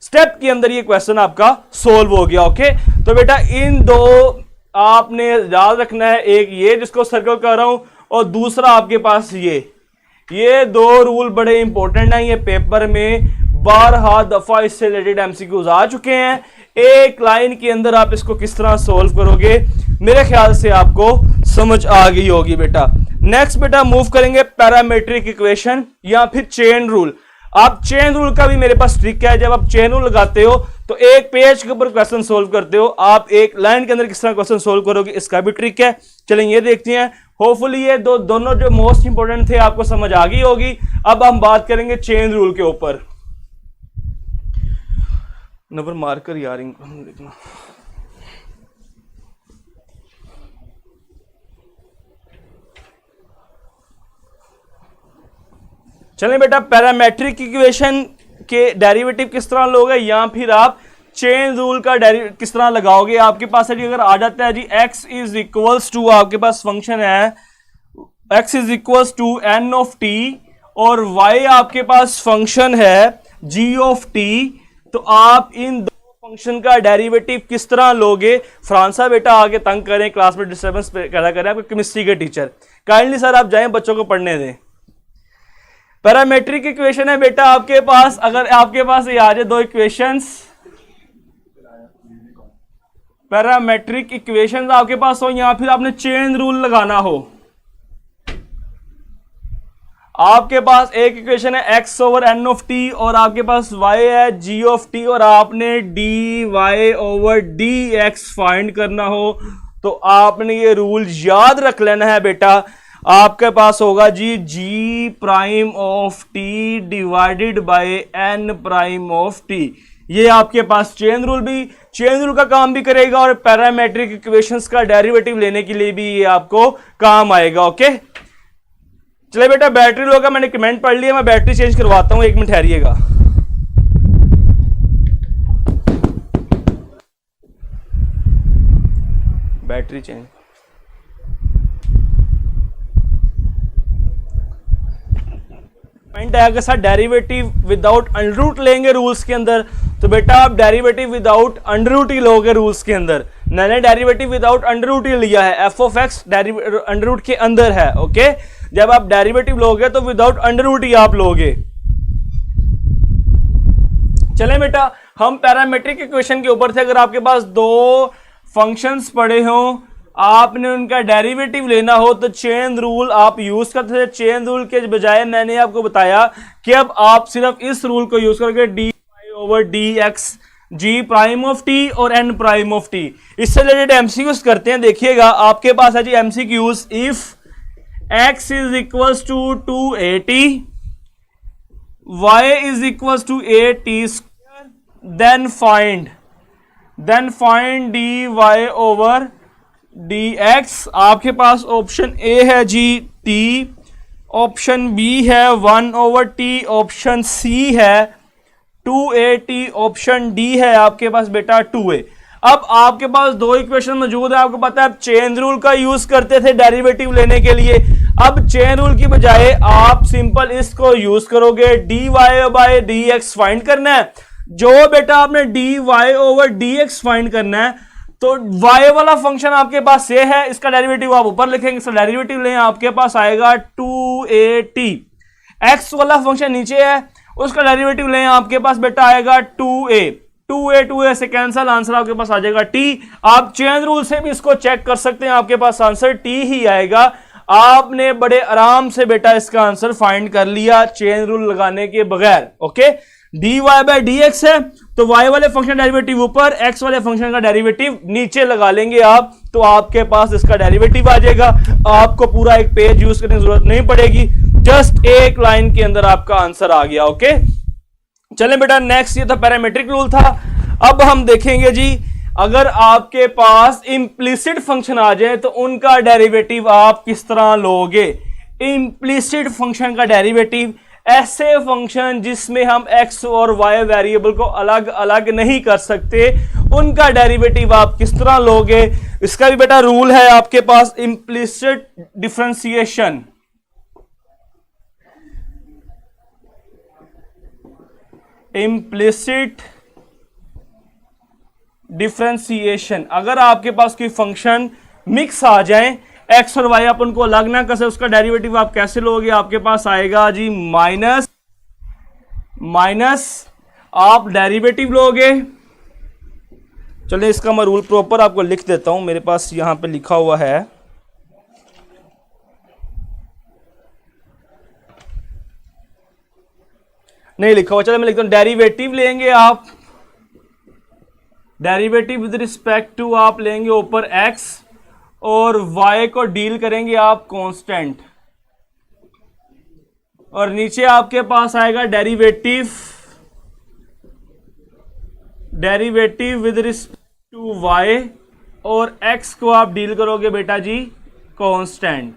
स्टेप के अंदर ये क्वेश्चन आपका सोल्व हो गया। ओके, तो बेटा इन दो आपने याद रखना है, एक ये जिसको सर्कल कर रहा हूं और दूसरा आपके पास ये दो रूल बड़े इंपॉर्टेंट हैं। ये पेपर में 12 दफा इससे रिलेटेड एमसीक्यूज आ चुके हैं। एक लाइन के अंदर आप इसको किस तरह सोल्व करोगे, मेरे ख्याल से आपको समझ आ गई होगी बेटा। नेक्स्ट बेटा मूव करेंगे पैरामेट्रिक इक्वेशन या फिर चेन रूल। आप चेन रूल का भी मेरे पास ट्रिक है, जब आप चेन रूल लगाते हो तो एक पेज के ऊपर क्वेश्चन सोल्व करते हो, आप एक लाइन के अंदर किस तरह क्वेश्चन सोल्व करोगे, इसका भी ट्रिक है। चलें ये देखते हैं। होपफुली ये दोनों जो मोस्ट इंपोर्टेंट थे आपको समझ आ गई होगी। अब हम बात करेंगे चेन रूल के ऊपर। नंबर मार्कर यार देखना, चलें बेटा पैरामेट्रिक इक्वेशन के डेरिवेटिव किस तरह लोगे या फिर आप चेन रूल का किस तरह लगाओगे। आपके पास है जी, अगर आ जाता है जी x इज इक्वल्स टू, आपके पास फंक्शन है x is equals to n of t और y आपके पास फंक्शन है g ऑफ t, तो आप इन दो फंक्शन का डेरिवेटिव किस तरह लोगे। फ्रांसा बेटा आगे तंग करें, क्लास में डिस्टर्बेंस पैदा करें आपके केमिस्ट्री के टीचर, काइंडली सर आप जाएं बच्चों को पढ़ने दें। पैरामेट्रिक इक्वेशन है बेटा आपके पास, अगर आपके पास ये आ जाए दो इक्वेशंस, पैरामेट्रिक इक्वेशंस आपके पास हो या फिर आपने चेन रूल लगाना हो, आपके पास एक इक्वेशन है x over n of t और आपके पास y है g ऑफ t और आपने dy ओवर dx फाइंड करना हो, तो आपने ये रूल याद रख लेना है बेटा। आपके पास होगा जी g prime of t divided by n prime of t। ये आपके पास चेन रूल का काम भी करेगा और पैरामेट्रिक इक्वेशंस का डेरिवेटिव लेने के लिए भी ये आपको काम आएगा। ओके, चलिए बेटा बैटरी लो का मैंने कमेंट पढ़ लिया, मैं बैटरी चेंज करवाता हूं, 1 मिनट ठहरिएगा। Battery change. पॉइंट है अगर sir derivative without under root लेंगे रूल्स के अंदर, तो बेटा आप डेरिवेटिव विदाउट अंडर रूट ही लोगे रूल्स के अंदर। मैंने डेरिवेटिव विदाउट अंडर रूट ही लिया है, F of X under root के अंदर है। ओके, जब आप डेरिवेटिव लोगे तो विदाउट अंडर रूट ही आप लोगे। चले बेटा, हम पैरामेट्रिक इक्वेशन के ऊपर थे। अगर आपके पास दो फंक्शंस पड़े हों, आपने उनका डेरिवेटिव लेना हो तो चेन रूल आप यूज करते थे। चेन रूल के बजाय मैंने आपको बताया कि अब आप सिर्फ इस रूल को यूज करके D Y over D x G prime of T और एन प्राइम ऑफ टी, इससे रिलेटेड एमसीक्यूज करते हैं। देखिएगा आपके पास है जी MCQs, if X is equals to 280, y is equals to a t square, then find dy over dx। आपके पास ऑप्शन ए है जी t, ऑप्शन बी है 1 ओवर t, ऑप्शन सी है 2at, ऑप्शन डी है आपके पास बेटा 2a। अब आपके पास दो इक्वेशन मौजूद है। आपको पता है आप चेन रूल का यूज करते थे डेरिवेटिव लेने के लिए। अब चेन रूल की बजाय आप सिंपल इसको यूज करोगे, d y by d x find करना है। जो बेटा आपने d Y over D x find करना है, तो y वाला फंक्शन आपके पास ये है, इसका डेरिवेटिव आप ऊपर लिखेंगे, इसका डेरिवेटिव लें आपके पास आएगा 2at। x वाला फंक्शन नीचे है, उसका डेरिवेटिव लें आपके पास बेटा आएगा 2a से कैंसल, आंसर आपके पास आ जाएगा t। आप चेन रूल से भी इसको चेक कर सकते हैं, आपके पास आंसर t ही आएगा। आपने बड़े आराम से बेटा इसका आंसर फाइंड कर लिया चेन रूल लगाने के बगैर। Okay, d y by d x है तो y वाले फंक्शन डेरिवेटिव ऊपर, x वाले फंक्शन का डेरिवेटिव नीचे लगा लेंगे आप, तो आपके पास इसका डेरिवेटिव आ जाएगा। आपको पूरा एक पेज यूज करने की जरूरत नहीं पड़ेगी, जस्ट एक लाइन के अंदर आपका आंसर आ गया। ओके, चलें बेटा नेक्स्ट, ये तो पैरामेट्रिक रूल था। अब हम देखेंगे जी, अगर आपके पास इंप्लिसिट फंक्शन आ जाए तो उनका डेरिवेटिव आप किस तरह लोगे। इंप्लिसिट फंक्शन का डेरिवेटिव, ऐसे फंक्शन जिसमें हम x और y वेरिएबल को अलग अलग नहीं कर सकते, उनका डेरिवेटिव आप किस तरह लोगे। इसका भी बेटा रूल है आपके पास, इंप्लिसिट डिफरेंशिएशन। इम्प्लिसिट डिफरेंशिएशन, अगर आपके पास कोई फंक्शन मिक्स आ जाए, एक्स और वाई आप उनको अलग ना कर सके, उसका डेरिवेटिव आप कैसे लोगे। आपके पास आएगा जी माइनस आप डेरिवेटिव लोगे। चलिए इसका मैं रूल प्रॉपर आपको लिख देता हूं, मेरे पास यहां पे लिखा हुआ है। नहीं लिखा हुआ, चलो मैं लिखता हूं। डेरिवेटिव लेंगे आप, डेरिवेटिव विद रिस्पेक्ट टू आप लेंगे ऊपर x और y को डील करेंगे आप कांस्टेंट, और नीचे आपके पास आएगा derivative with respect to y और x को आप डील करोगे बेटा जी कांस्टेंट।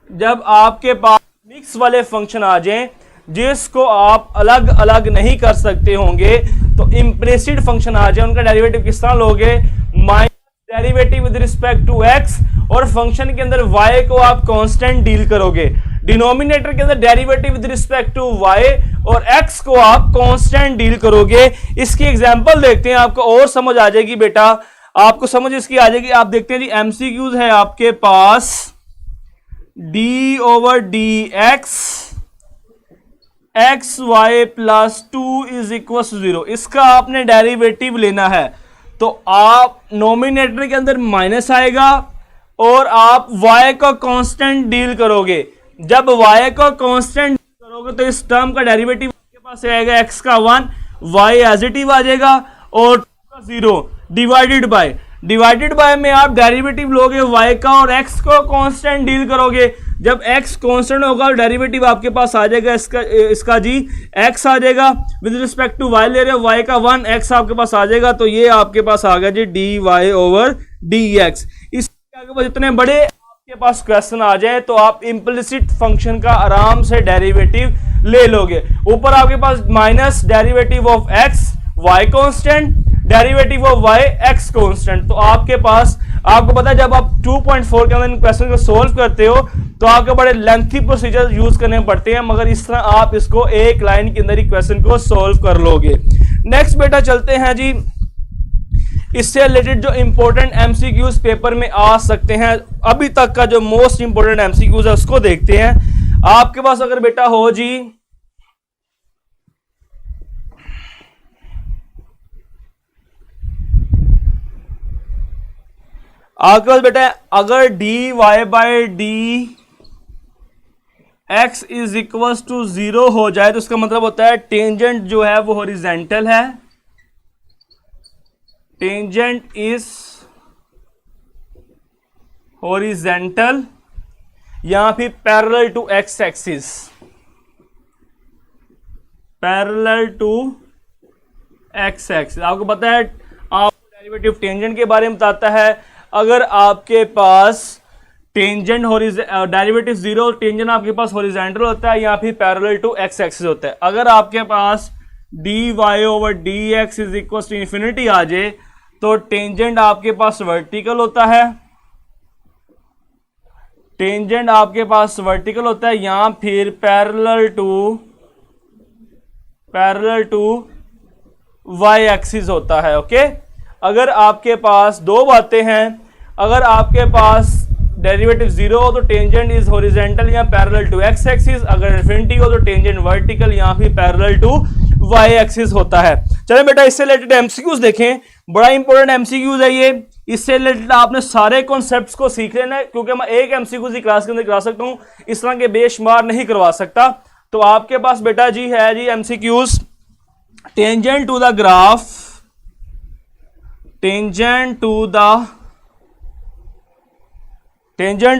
जब आपके पास मिक्स वाले फंक्शन आ जाएं जिसको आप अलग अलग नहीं कर सकते होंगे, तो इम्प्लिसिट फंक्शन आ जाए, उनका डेरिवेटिव किस तरह लोगे, minus derivative with respect to x, और फंक्शन के अंदर y को आप कांस्टेंट डील करोगे। डिनोमिनेटर के अंदर derivative with respect to y और x को आप कांस्टेंट डील करोगे। इसकी एग्जांपल देखते हैं, आपको और समझ आ जाएगी बेटा, आपको समझ इसकी आ जाएगी। आप देखते हैं जी, एमसीक्यूज है आपके पास d over D x Y plus 2 is equal to 0, इसका आपने डेरिवेटिव लेना है। तो आप नोमिनेटर के अंदर माइनस आएगा और आप y को कांस्टेंट डील करोगे। जब y को कांस्टेंट करोगे तो इस टर्म का डेरिवेटिव आपके पास आएगा x का 1, y एज इट इज आ जाएगा, और 2 का 0 डिवाइडेड बाय में आप डेरिवेटिव लोगे y का और x को कांस्टेंट डील करोगे। जब x कांस्टेंट होगा डेरिवेटिव आपके पास आ जाएगा इसका जी x आ जाएगा, विद रिस्पेक्ट टू y ले रहे हो, y का 1, x आपके पास आ जाएगा, तो ये आपके पास आ गया जी dy ओवर dx। इसके आगे जितने बड़े आपके पास क्वेश्चन आ जाए तो आप इम्प्लिसिट फंक्शन का आराम से डेरिवेटिव ले लोगे। ऊपर आपके पास minus derivative of x y constant, derivative of y x constant, तो आपके पास आपको पता है जब आप 2.4 के अंदर क्वेश्चन को सोल्व करते हो तो आपको बड़े लेंथी प्रोसीजर यूज करने पड़ते हैं, मगर इस तरह आप इसको एक लाइन के अंदर ही क्वेश्चन को सोल्व कर लोगे। नेक्स्ट बेटा चलते हैं जी, इससे रिलेटेड जो इंपॉर्टेंट एमसीक्यूज पेपर में आ सकते हैं, अभी तक का जो मोस्ट इंपॉर्टेंट एमसीक्यूज है उसको देखते हैं। आपके पास अगर बेटा हो जी, आपके पास बेटा अगर d Y by D x is equal to 0 हो जाए तो उसका मतलब होता है टेंजेंट जो है वो हॉरिजॉन्टल है, टेंजेंट इज हॉरिजॉन्टल या फिर parallel to x axis, parallel to x axis. आपको पता है आप डेरिवेटिव टेंजेंट के बारे में बताता है, अगर आपके पास टेंजेंट डेरिवेटिव 0 टेंजेंट आपके पास हॉरिजॉन्टल होता है या फिर पैरेलल टू एक्स एक्सिस होता है। अगर आपके पास D Y over D x is equal to infinity आ जाए तो टेंजेंट आपके पास वर्टिकल होता है, टेंजेंट आपके पास वर्टिकल होता है या फिर पैरेलल टू वाई एक्सिस होता है। ओके, अगर आपके पास दो बातें हैं, अगर आपके पास डेरिवेटिव 0 हो तो टेंजेंट इज हॉरिजॉन्टल या पैरेलल टू एक्स एक्सिस, अगर इन्फिनिटी हो तो टेंजेंट वर्टिकल या फिर पैरेलल टू वाई एक्सिस होता है। चलिए बेटा इससे रिलेटेड एमसीक्यूज देखें, बड़ा इंपॉर्टेंट एमसीक्यूज है ये, इससे रिलेटेड आपने सारे कॉन्सेप्ट्स को सीख लेना है, क्योंकि मैं एक एमसीक्यूज ही क्लास के अंदर करा सकता हूं, इस तरह के बेशुमार नहीं करवा सकता। तो आपके पास बेटा जी है जी MCQs, tangent to the graph, tangent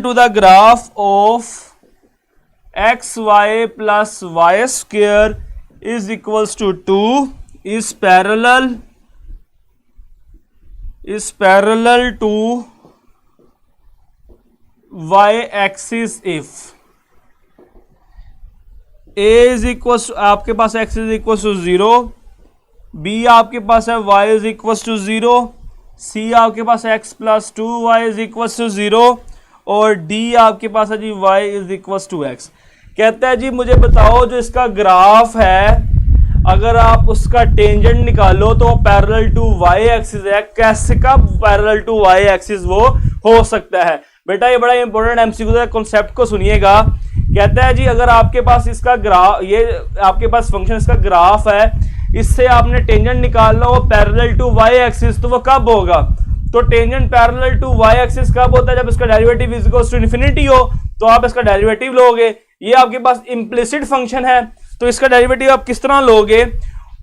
to the graph of X Y plus Y square is equals to 2 is parallel to y axis if a is equals to आपके पास x is equals to 0, b आपके पास है y is equals to 0, c आपके पास x plus 2y is equals to 0 और d आपके पास है जी y is equals to x। कहता है जी मुझे बताओ जो इसका ग्राफ है अगर आप उसका टेंजेंट निकालो तो पैरेलल टू वाई एक्सिस है, कैसे कब पैरेलल टू वाई एक्सिस वो हो सकता है। बेटा ये बड़ा इंपॉर्टेंट एमसीक्यू है, कॉन्सेप्ट को सुनिएगा। कहता है जी अगर आपके पास इसका ग्राफ, ये आपके पास फंक्शन इसका ग्राफ है, इससे आपने टेंजेंट निकालना हो पैरेलल टू वाई एक्सिस, तो वो कब होगा? तो tangent parallel to y axis कब होता है? जब इसका derivative is equal to infinity हो, तो आप इसका डेरिवेटिव लोगे। ये आपके पास इम्प्लिसिट फंक्शन है, तो इसका डेरिवेटिव आप किस तरह लोगे?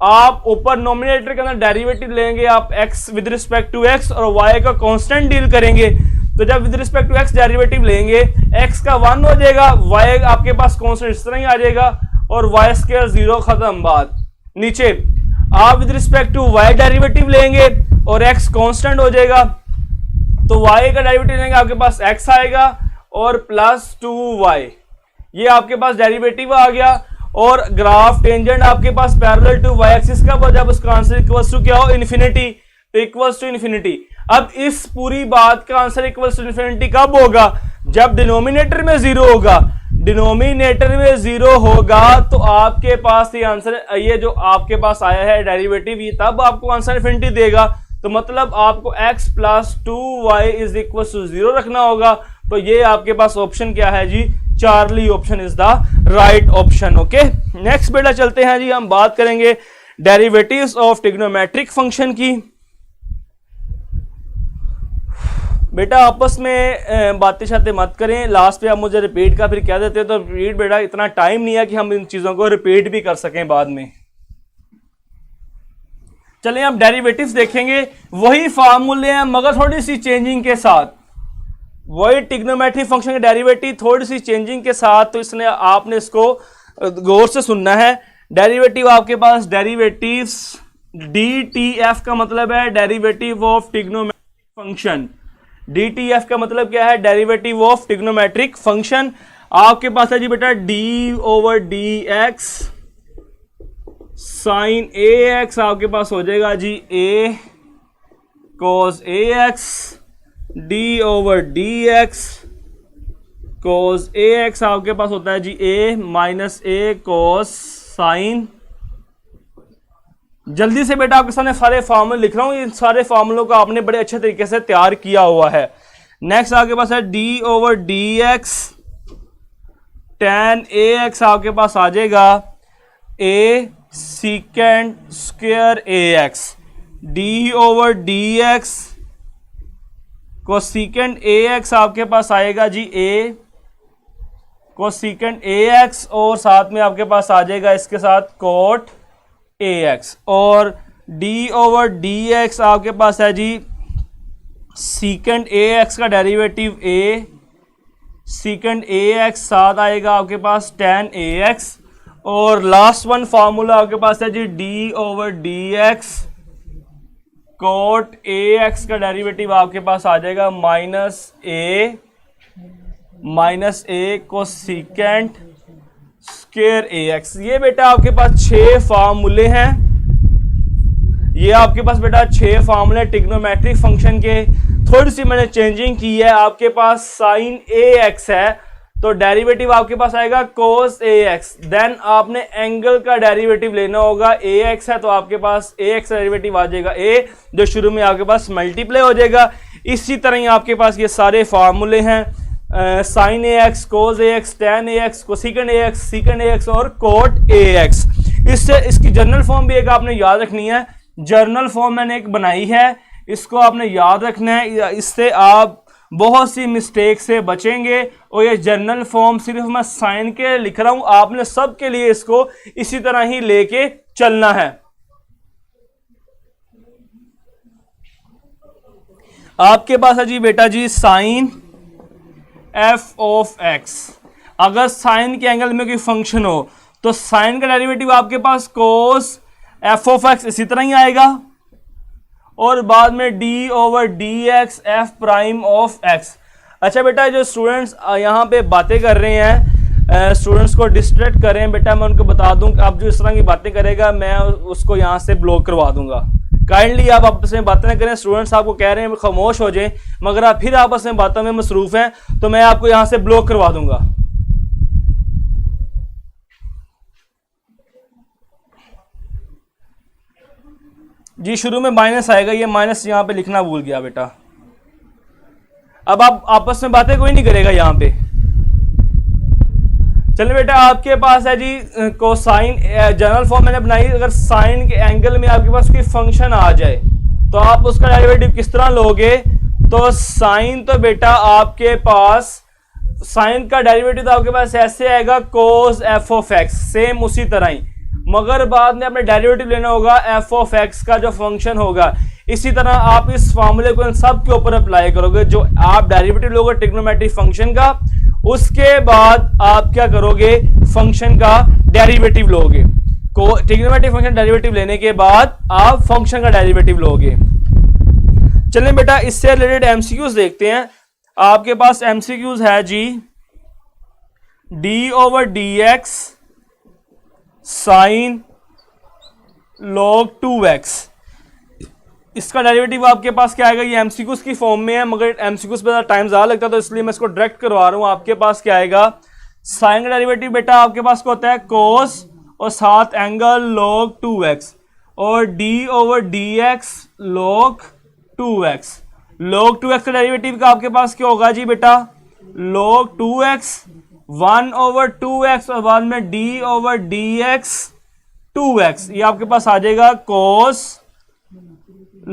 आप ऊपर नोमिनेटर के अंदर डेरिवेटिव लेंगे आप x with respect to x और y का कांस्टेंट डील करेंगे। तो जब with respect to x derivative लेंगे x का 1 हो जाएगा, y आपके पास कांस्टेंट इस तरह ही आ जाएगा और y स्क्वायर 0 खत्म बात। नीचे आप with respect to y derivative लेंगे और x कांस्टेंट हो जाएगा, तो y का डेरिवेटिव लेंगे आपके पास x आएगा और प्लस 2y, ये आपके पास डेरिवेटिव आ गया। और ग्राफ टेंजेंट आपके पास पैरेलल टू वाई एक्सिस कब हो? जब उसका आंसर इक्वल्स टू क्या हो? इन्फिनिटी। तो इक्वल्स टू इन्फिनिटी। अब इस पूरी बात का आंसर इक्वल्स टू इन्फिनिटी कब होगा? जब डिनोमिनेटर में 0 होगा। डिनोमिनेटर में 0 होगा तो आपके पास ये आंसर, ये जो आपके पास आया है डेरिवेटिव, ये तब आपको आंसर इन्फिनिटी देगा। तो मतलब आपको x प्लस 2y इज इक्वल टू 0 रखना होगा। तो ये आपके पास ऑप्शन क्या है जी? Charlie option is the right option. Okay, next बेटा चलते हैं जी, हम बात करेंगे डेरिवेटिव्स ऑफ ट्रिग्नोमेट्रिक फंक्शन की। बेटा आपस में बातें शातें मत करें, लास्ट पे आप मुझे रिपीट का फिर क्या देते हो, तो रिपीट बेटा इतना टाइम नहीं है कि हम इन चीजों को रिपीट भी कर सकें बाद में। चलिए हम डेरिवेटिव्स देखेंगे, वही फार्मूले हैं मगर थोड़ी सी चेंजिंग के साथ, वही ट्रिग्नोमेट्रिक फंक्शन के डेरिवेटिव थोड़ी सी चेंजिंग के साथ। तो इसने आपने इसको गौर से सुनना है। डेरिवेटिव आपके पास डेरिवेटिव्स DTF का मतलब है derivative of trigonometric function. DTF का मतलब क्या है? Derivative of trigonometric function. आपके पास है जी बेटा d over dx sine AX आपके पास हो जाएगा जी A cos AX d over D x cos a x आपके पास होता है जी ए माइनस ए कोस साइन। जल्दी से बेटा आपके सामने सारे फार्मूले लिख रहा हूं, इन सारे फार्मूलों को आपने बड़े अच्छे तरीके से तैयार किया हुआ है। नेक्स्ट आपके पास है D over D X tan A x आपके पास आ जाएगा A secant square A X. D over D X को सीकेंड ए एक्स आपके पास आएगा जी ए को सीकेंड ए एक्स और साथ में आपके पास आ जाएगा इसके साथ कोट ए एक्स। और डी ओवर डी एक्स आपके पास है जी सीकेंड ए एक्स का डेरिवेटिव ए सीकेंड ए एक्स साथ आएगा आपके पास टेन ए एक्स। और लास्ट वन फार्मूला आपके पास है जी D over D x cot A x का डेरिवेटिव आपके पास आ जाएगा माइनस ए को सीकेंड स्क्वायर ए एक्स। ये बेटा आपके पास 6 फार्मूले हैं, ये आपके पास बेटा 6 फार्मूले ट्रिग्नोमेट्रिक फंक्शन के। थोड़ी सी मैंने चेंजिंग की है, आपके पास साइन ए एक्स है तो डेरिवेटिव आपके पास आएगा कोस ए एक्स। देन आपने एंगल का डेरिवेटिव लेना होगा, ए एक्स है तो आपके पास ए एक्स डेरिवेटिव आ जाएगा ए, जो शुरू में आपके पास मल्टीप्लाई हो जाएगा। इसी तरह ही आपके पास ये सारे फार्मूले हैं, sign A x cos a x tan A x cosecant A x secant A x और कोट ए एक्स। इससे इसकी जर्नल फॉर्म भी एक आपने याद रखनी है, जर्नल फॉर्म मैंने एक बनाई है, इसको आपने याद रखना है, इससे आप बहुत सी मिस्टेक से बचेंगे। और ये जर्नल फॉर्म सिर्फ मैं साइन के लिख रहा हूं, आपने सबके लिए इसको इसी तरह ही लेके चलना है। आपके पास है जी बेटा जी साइन एफ ऑफ एक्स। अगर साइन के एंगल में कोई फंक्शन हो तो साइन का डेरिवेटिव आपके पास कोस एफ ऑफ एक्स इसी तरह ही आएगा। और बाद में D over D x F prime of x. अच्छा बेटा जो स्टूडेंट्स यहाँ पे बातें कर रहे हैं, स्टूडेंट्स को डिस्ट्रैक्ट कर रहे हैं, बेटा मैं उनको बता दूं कि आप जो इस तरह की बातें करेगा मैं उसको यहाँ से ब्लॉक करवा दूंगा। काइंडली आप आपस में बातें न करें, स्टूडेंट्स आपको कह रहे हैं खामोश हो जाएं, मगर आप फिर आपस में बातों में मसरूफ हैं तो मैं आपको यहाँ से ब्लॉक करवा दूंगा। जी शुरू में माइनस आएगा, ये माइनस यहाँ पे लिखना भूल गया बेटा। अब आप आपस में बातें कोई नहीं करेगा यहाँ पे। चलिए बेटा आपके पास है जी कोसाइन, जनरल फॉर्म मैंने बनाई, अगर साइन के एंगल में आपके पास कोई फंक्शन आ जाए तो आप उसका डेरिवेटिव किस तरह लोगे। तो साइन तो बेटा आपके पास साइन का डेरिवेटिव तो आपके पास ऐसे आएगा कोस एफ ऑफ एक्स, सेम उसी तरह ही, मगर बाद में अपने डेरिवेटिव लेना होगा एफ ऑफ एक्स का जो फंक्शन होगा। इसी तरह आप इस फॉर्मूले को इन सब के ऊपर अप्लाई करोगे, जो आप डेरिवेटिव लोगे ट्रिग्नोमेट्रिक फंक्शन का, उसके बाद आप क्या करोगे फंक्शन का डेरिवेटिव लोगे। ट्रिग्नोमेट्रिक फंक्शन डेरिवेटिव लेने के बाद आप फंक्शन का डेरिवेटिव लोगे। चलिए बेटा इससे रिलेटेड एमसीक्यूज देखते हैं। आपके पास एमसीक्यूज है जी D over D x sine log 2x, इसका डेरिवेटिव आपके पास क्या आएगा। ये एमसीक्यूज की फॉर्म में है, मगर एमसीक्यूज पे टाइम ज़्यादा लगता है तो इसलिए मैं इसको डायरेक्ट करवा रहा हूँ। आपके पास क्या आएगा, साइन का डेरिवेटिव बेटा आपके पास क्या होता है कोस और साथ एंगल log 2x और d over dx log 2x। log 2x का डेरिवेटिव का आपके पास क्या होगा जी बेटा log 2x 1 ओवर 2x और बाद में d ओवर dx 2x। ये आपके पास आ जाएगा cos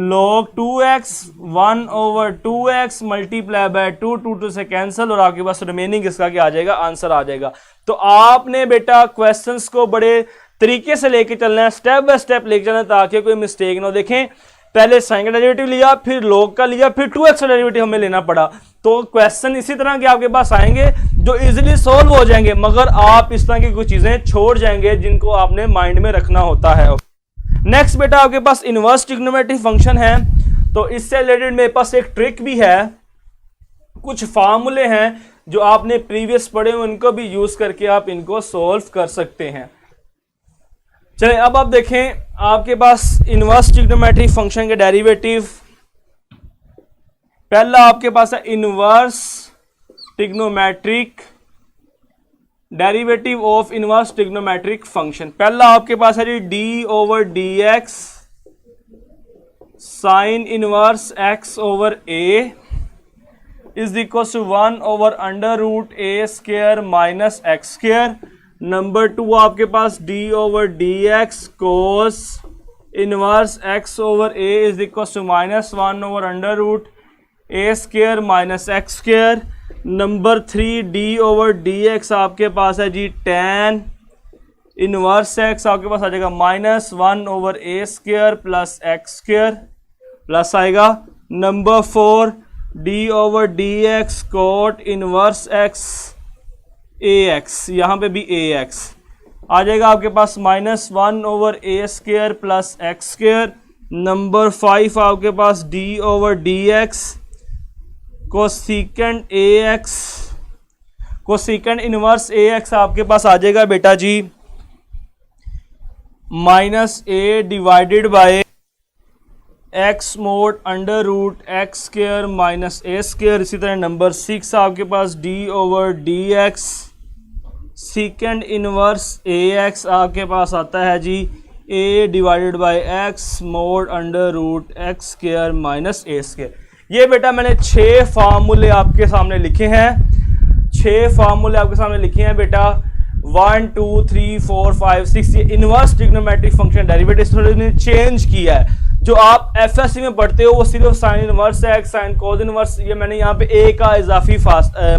log 2x 1 over 2x multiply by 2, 2 से कैंसिल और आपके पास रिमेनिंग इसका क्या आ जाएगा आंसर आ जाएगा। तो आपने बेटा क्वेश्चंस को बड़े तरीके से लेके चलना है, स्टेप बाय स्टेप लेके चलना है ताकि कोई मिस्टेक ना हो। देखें पहले साइन का डेरिवेटिव लिया, फिर log का लिया, फिर 2x का डेरिवेटिव हमें लेना पड़ा। तो क्वेश्चन इसी तरह के आपके पास आएंगे जो इजीली सोल्व हो जाएंगे, मगर आप इस तरह की कुछ चीजें छोड़ जाएंगे जिनको आपने माइंड में रखना होता है। नेक्स्ट बेटा आपके पास इनवर्स ट्रिग्नोमेट्रिक फंक्शन है, तो इससे रिलेटेड मेरे पास एक ट्रिक भी है, कुछ फार्मूले हैं जो आपने प्रीवियस पढ़े हुए उनको भी यूज करके आप इनको सोल्व कर सकते हैं। चलिए अब आप देखें आपके पास इनवर्स ट्रिग्नोमेट्रिक फंक्शन के डेरिवेटिव। पहला आपके पास है inverse trigonometric derivative of inverse trigonometric function. पहला आपके पास है जी D over D x sine inverse x over a is equal to 1 over under root a square minus x square. Number 2 आपके पास d over D x cos inverse x over a is equal to -1 over under root a square minus x square. Number 3 D over D x आपके पास है जी tan inverse x आपके पास आ जाएगा -1 over a square plus x square plus आएगा। Number 4 d over D x cot inverse x a x, यहाँ पे भी ए एक्स आ जाएगा आपके पास -1 over a square plus x square. Number 5 आपके पास d over D x cosecant a x cosecant inverse a x आपके पास आ जाएगा बेटा जी -a divided by x mod under root x square minus A square. इसी तरह नंबर 6 आपके पास d over D x secant inverse a x आपके पास आता है जी a divided by x mod under root x square minus A square. ये बेटा मैंने 6 फार्मूले आपके सामने लिखे हैं, 6 फार्मूले आपके सामने लिखे हैं बेटा 1 2 3 4 5 6। ये इनवर्स ट्रिग्नोमेट्रिक फंक्शन डेरिवेटिव ने चेंज किया है। जो आप एफएससी में पढ़ते हो वो सिर्फ साइन इनवर्स है, साइन कोस इनवर्स। ये मैंने यहाँ पे a का इजाफी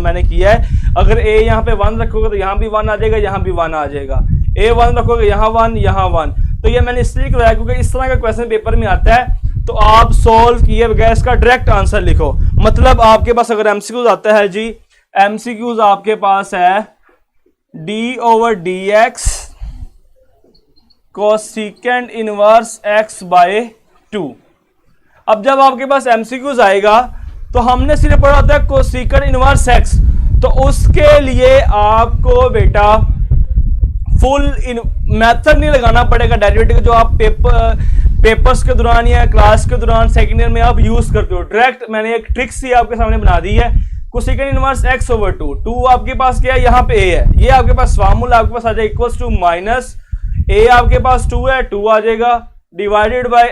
मैंने किया है। अगर a यहाँ पे 1 रखोगे तो यहाँ भी 1 आ जाएगा, यहाँ भी 1 आ जाएगा। a 1 रखोगे यहाँ 1 यहाँ 1। तो ये मैंने इसलिए कराया क्योंकि इस तरह का क्वेश्चन पेपर में आता है तो आप सॉल्व किए बगैर इसका डायरेक्ट आंसर लिखो। मतलब आपके पास अगर एमसीक्यूज आता है जी, एमसीक्यूज आपके पास है D over D x cosecant inverse x by 2। अब जब आपके पास एमसीक्यूज आएगा तो हमने सिर्फ पढ़ा होता है कोसेकेंड इनवर्स एक्स, तो उसके लिए आपको बेटा फुल मेथड नहीं लगाना पड़ेगा डेरिवेटिव जो आप पेपर्स के दौरान या क्लास के दौरान सेकेंड ईयर में आप यूज करते हो। डायरेक्ट मैंने एक ट्रिक सी आपके सामने बना दी है। कोसेकेंड इनवर्स एक्स ओवर 2 आपके पास क्या है, यहाँ पे a है, ये आपके पास फार्मूला आपके पास आ जाएगा इक्वल्स टू माइनस a आपके पास 2 है, 2 आ जाएगा डिवाइडेड बाय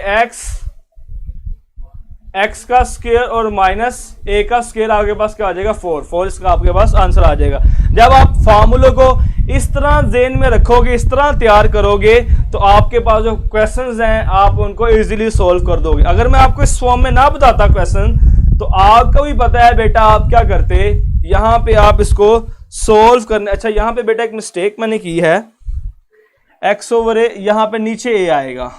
x का स्क्वायर और माइनस a का स्क्वायर आपके पास क्या आ जाएगा 4 इसका आपके पास आंसर आ जाएगा। जब आप फार्मूले को इस तरह ज़हन में रखोगे, इस तरह तैयार करोगे तो आपके पास जो क्वेश्चंस हैं आप उनको इजीली सॉल्व कर दोगे। अगर मैं आपको इस फॉर्म में ना बताता क्वेश्चन तो आपको भी पता है बेटा आप क्या करते, यहाँ पे आप इसको सॉल्व करने। अच्छा यहाँ पे बेटा एक मिस्टेक मैंने की है, x ओवर a यहाँ पे नीचे a आएगा,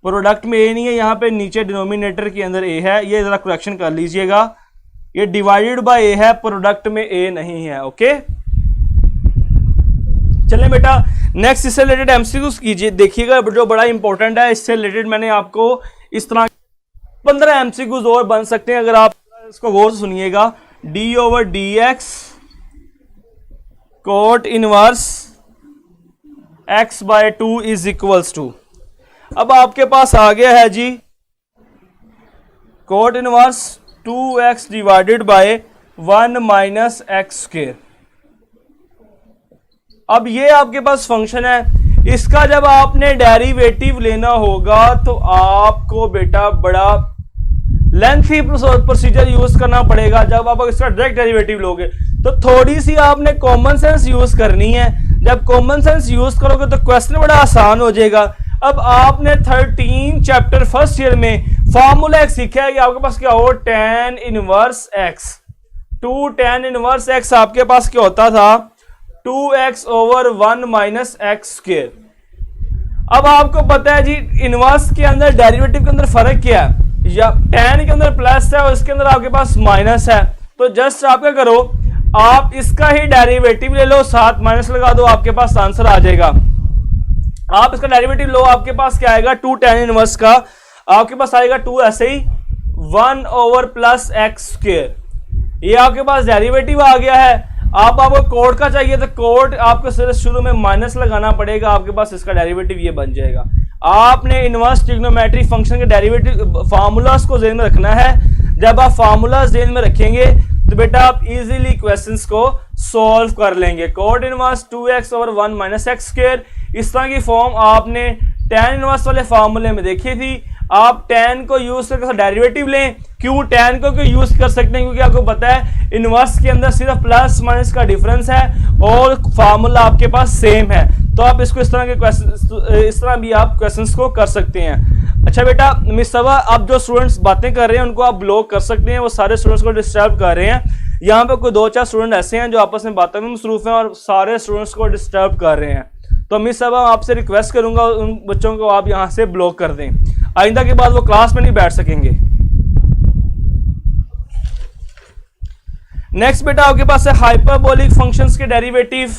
प्रोडक्ट में a नहीं है, यहाँ पे नीचे डिनोमिनेटर के अंदर a है, ये जरा करेक्शन कर लीजिएगा। ये डिवाइडेड बाय a है, प्रोडक्ट में a नहीं है। ओके चलें बेटा नेक्स्ट इससे रिलेटेड एमसीक्यूज कीजिए, देखिएगा जो बड़ा इंपॉर्टेंट है। इससे रिलेटेड मैंने आपको इस तरह 15 एमसीक्यूज और बन सकते हैं अगर आप इसको गौर से सुनिएगा। D over D x cot inverse x by 2 is equals to, अब आपके पास आ गया है जी cot inverse 2x divided by 1 minus x square. अब ये आपके पास फंक्शन है, इसका जब आपने डेरिवेटिव लेना होगा तो आपको बेटा बड़ा लेंथी प्रोसीजर यूज करना पड़ेगा। जब आप इसका डायरेक्ट डेरिवेटिव लोगे तो थोड़ी सी आपने कॉमन सेंस यूज करनी है। जब कॉमन सेंस यूज करोगे तो क्वेश्चन बड़ा आसान हो जाएगा। अब आपने 13 चैप्टर फर्स्ट ईयर में फॉर्मूला एक सीखा है कि आपके पास क्या हो, tan inverse x। 2 tan inverse x आपके पास क्या होता था, 2x over 1 minus x square. अब आपको पता है जी इनवर्स के अंदर डेरिवेटिव के अंदर फर्क क्या है, या tan के अंदर प्लस है और इसके अंदर आपके पास माइनस है। तो जस्ट आप क्या करो, आप इसका ही डेरिवेटिव ले लो, साथ माइनस लगा दो, आपके पास आंसर आ जाएगा। आप इसका डेरिवेटिव लो, आपके पास क्या आएगा 2 tan इनवर्स का आपके पास आएगा 2 ऐसे ही 1 ओवर प्लस एक्स स्क्वायर। ये आपके पास डेरिवेटिव आ गया है। आपको कोड का चाहिए तो कोड आपको सिर्फ शुरू में माइनस लगाना पड़ेगा, आपके पास इसका डेरिवेटिव ये बन जाएगा। आपने इनवर्स ट्रिग्नोमेट्रिक फंक्शन के डेरिवेटिव फार्मूलास को ज़हन में रखना है। जब आप फार्मूला जेन में रखेंगे तो बेटा आप इजीली क्वेश्चंस को सॉल्व कर लेंगे। Cot inverse 2x over 1 minus x square, इस तरह की फॉर्म आपने tan इनवर्स वाले फार्मूले में देखी थी। आप tan को यूज करके डेरिवेटिव लें। क्यों tan को क्यों यूज कर सकते हैं? क्योंकि आपको पता है इनवर्स के अंदर सिर्फ प्लस माइनस का डिफरेंस है और फार्मूला आपके पास सेम है, तो आप इसको इस तरह के क्वेश्चन, इस तरह भी आप क्वेश्चंस को कर सकते हैं। अच्छा बेटा मिस सबा, अब जो स्टूडेंट्स बातें कर रहे हैं उनको आप ब्लॉक कर सकते हैं, वो सारे स्टूडेंट्स को डिस्टर्ब कर रहे हैं। यहाँ पे कोई 2-4 स्टूडेंट ऐसे हैं जो आपस में बातों में मसरूफ हैं और सारे स्टूडेंट्स को डिस्टर्ब कर रहे हैं। तो मिस सबा आपसे रिक्वेस्ट करूंगा उन बच्चों को आप यहाँ से ब्लॉक कर दें, आइंदा के बाद वो क्लास में नहीं बैठ सकेंगे। नेक्स्ट बेटा आपके पास है हाइपरबोलिक फंक्शंस के डेरिवेटिव।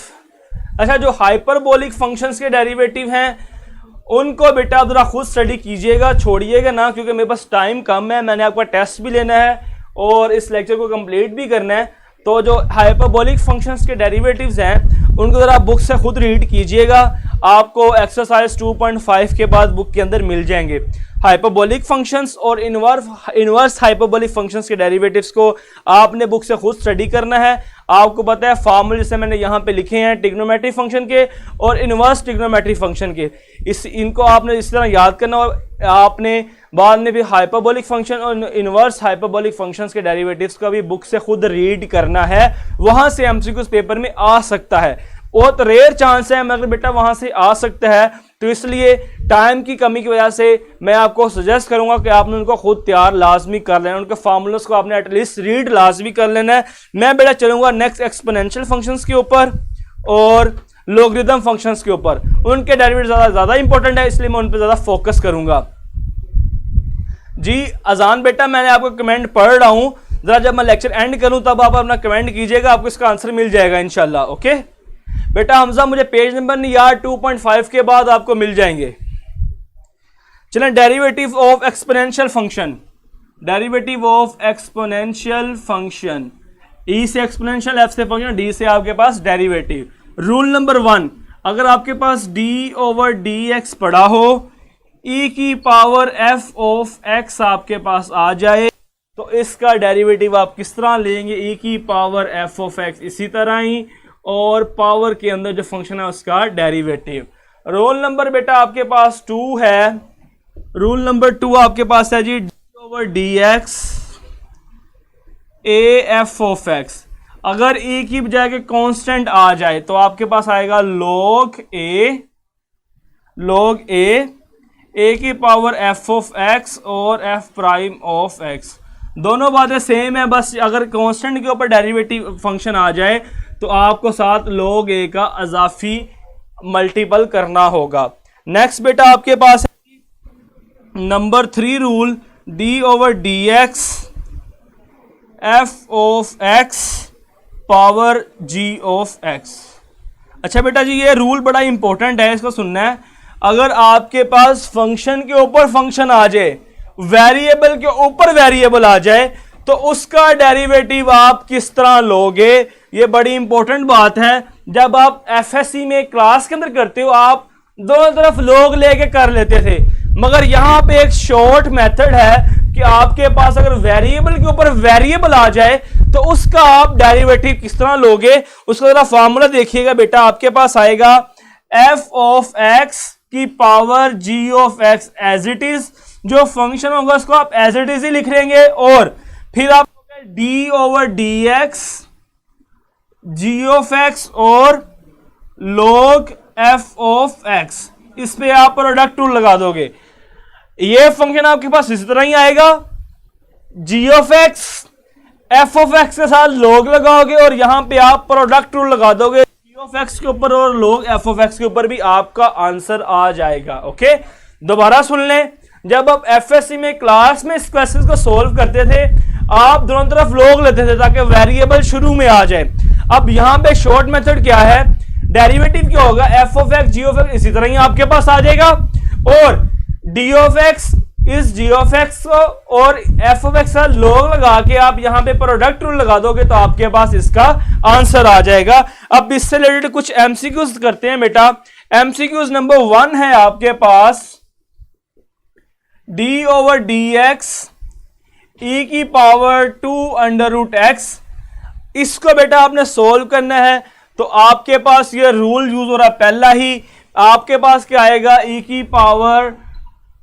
अच्छा जो हाइपरबोलिक फंक्शंस के डेरिवेटिव हैं उनको बेटा आप जरा खुद स्टडी कीजिएगा, छोड़िएगा ना, क्योंकि मेरे पास टाइम कम है, मैंने आपका टेस्ट भी लेना है और इस लेक्चर को कंप्लीट भी करना है। तो जो हाइपरबोलिक फंक्शंस के डेरिवेटिव्स हैं उनको जरा बुक से खुद रीड कीजिएगा, आपको एक्सरसाइज 2.5 के बाद बुक के अंदर मिल जाएंगे। हाइपरबोलिक फंक्शंस और इनवर्स हाइपरबोलिक फंक्शंस के डेरिवेटिव्स को आपने बुक से खुद स्टडी करना है। आपको पता है फॉर्मूले जैसे मैंने यहाँ पे लिखे हैं ट्रिग्नोमेट्रिक फंक्शन के और इनवर्स ट्रिग्नोमेट्रिक फंक्शन के, इनको आपने इस तरह याद करना और आपने बाद में भी हाइपरबोलिक फंक्शन और इनवर्स हाइपरबोलिक फंक्शंस के डेरिवेटिव्स का भी बुक से खुद रीड करना है, वहां से एमसीक्यूज पेपर में आ सकता है। बहुत रेयर चांस है मगर बेटा वहां से आ सकता है, तो इसलिए टाइम की कमी की वजह से मैं आपको सजेस्ट करूंगा कि आपने उनको खुद तैयार लाजमी कर लेना, उनके फार्मूलास को आपने एटलीस्ट रीड लाजमी कर लेना है। मैं बेटा चलूंगा नेक्स्ट एक्सपोनेंशियल फंक्शंस के ऊपर और लॉगरिथम फंक्शंस के ऊपर, उनके डेरिवेटिव ज्यादा इंपॉर्टेंट है इसलिए मैं उन पर ज्यादा फोकस करूंगा। जी अजान बेटा मैंने आपको कमेंट पढ़ रहा हूं, जरा जब मैं लेक्चर एंड करूं तब आप अपना कमेंट कीजिएगा, आपको इसका आंसर मिल जाएगा इंशाल्लाह। ओके बेटा हमजा मुझे पेज नंबर नहीं यार 2.5 के बाद आपको मिल जाएंगे। चलें derivative of exponential function, derivative of exponential function, e से एक्सपोनेंशियल, एफ से फंक्शन, डी से आपके पास डेरिवेटिव। रूल नंबर 1, अगर आपके पास डी ओवर डी एक्स पड़ा हो, ई की पावर एफ ऑफ एक्स आपके पास आ जाए तो इसका डेरिवेटिव आप किस तरह लेंगे? ई की पावर एफ ऑफ एक्स इसी तरह ही, और पावर के अंदर जो फंक्शन है उसका डेरिवेटिव। रोल नंबर बेटा आपके पास 2 है, रूल नंबर 2 आपके पास है जी D over D x A F of x. अगर ए की बजाय के कांस्टेंट आ जाए तो आपके पास आएगा log ए की पावर एफ ऑफ एक्स और एफ प्राइम ऑफ एक्स, दोनों बातें सेम है, बस अगर कांस्टेंट के ऊपर डेरिवेटिव फंक्शन आ जाए तो आपको साथ log a का अजाफी मल्टीपल करना होगा। नेक्स्ट बेटा आपके पास है number 3 rule, d over D x f of x power g of x. अच्छा बेटा जी ये रूल बड़ा इंपॉर्टेंट है, इसको सुनना है। अगर आपके पास फंक्शन के ऊपर फंक्शन आ जाए, वेरिएबल के ऊपर वेरिएबल आ जाए, तो उसका डेरिवेटिव आप किस तरह लोगे, ये बड़ी इंपॉर्टेंट बात है। जब आप एफएससी में क्लास के अंदर करते हो आप दोनों तरफ लोग लेके कर लेते थे, मगर यहां पे एक शॉर्ट मेथड है कि आपके पास अगर वेरिएबल के ऊपर वेरिएबल आ जाए तो उसका आप डेरिवेटिव किस तरह लोगे, उसका जरा फॉर्मूला देखिएगा बेटा। आपके पास आएगा एफ ऑफ एक्स की power g of x as it is, जो फंक्शन होगा उसको आप एज इट इज ही लिख लेंगे, और फिर आप d over D x g of x और log एफ ऑफ एक्स, इस पे आप प्रोडक्ट रूल लगा दोगे। ये फंक्शन आपके पास इस तरह ही आएगा, जी of x f of x के साथ log लगाओगे और यहां पे आप प्रोडक्ट रूल लगा दोगे जी ऑफ एक्स के ऊपर और log एफ ऑफ एक्स के ऊपर, भी आपका आंसर आ जाएगा। ओके दोबारा सुन लें, जब आप एफएससी में क्लास में इस क्वेश्चन को सोल्व करते थे आप दोनों तरफ log लेते थे ताकि वेरिएबल शुरू में आ जाए। अब यहां पे शॉर्ट मेथड क्या है, डेरिवेटिव क्या होगा, f of x g of x इसी तरह ही आपके पास आ जाएगा, और डी ऑफ एक्स इस जी ऑफ एक्स को और एफ ऑफ एक्स का log लगा के आप यहां पे प्रोडक्ट रूल लगा दोगे तो आपके पास इसका आंसर आ जाएगा। अब इससे रिलेटेड कुछ एमसीक्यूज करते हैं बेटा। एमसीक्यूज नंबर 1 है आपके पास d over D x e की पावर 2 अंडर रूट एक्स। इसको बेटा आपने सोल्व करना है, तो आपके पास ये रूल यूज हो रहा है पहला ही। आपके पास क्या आएगा, e की पावर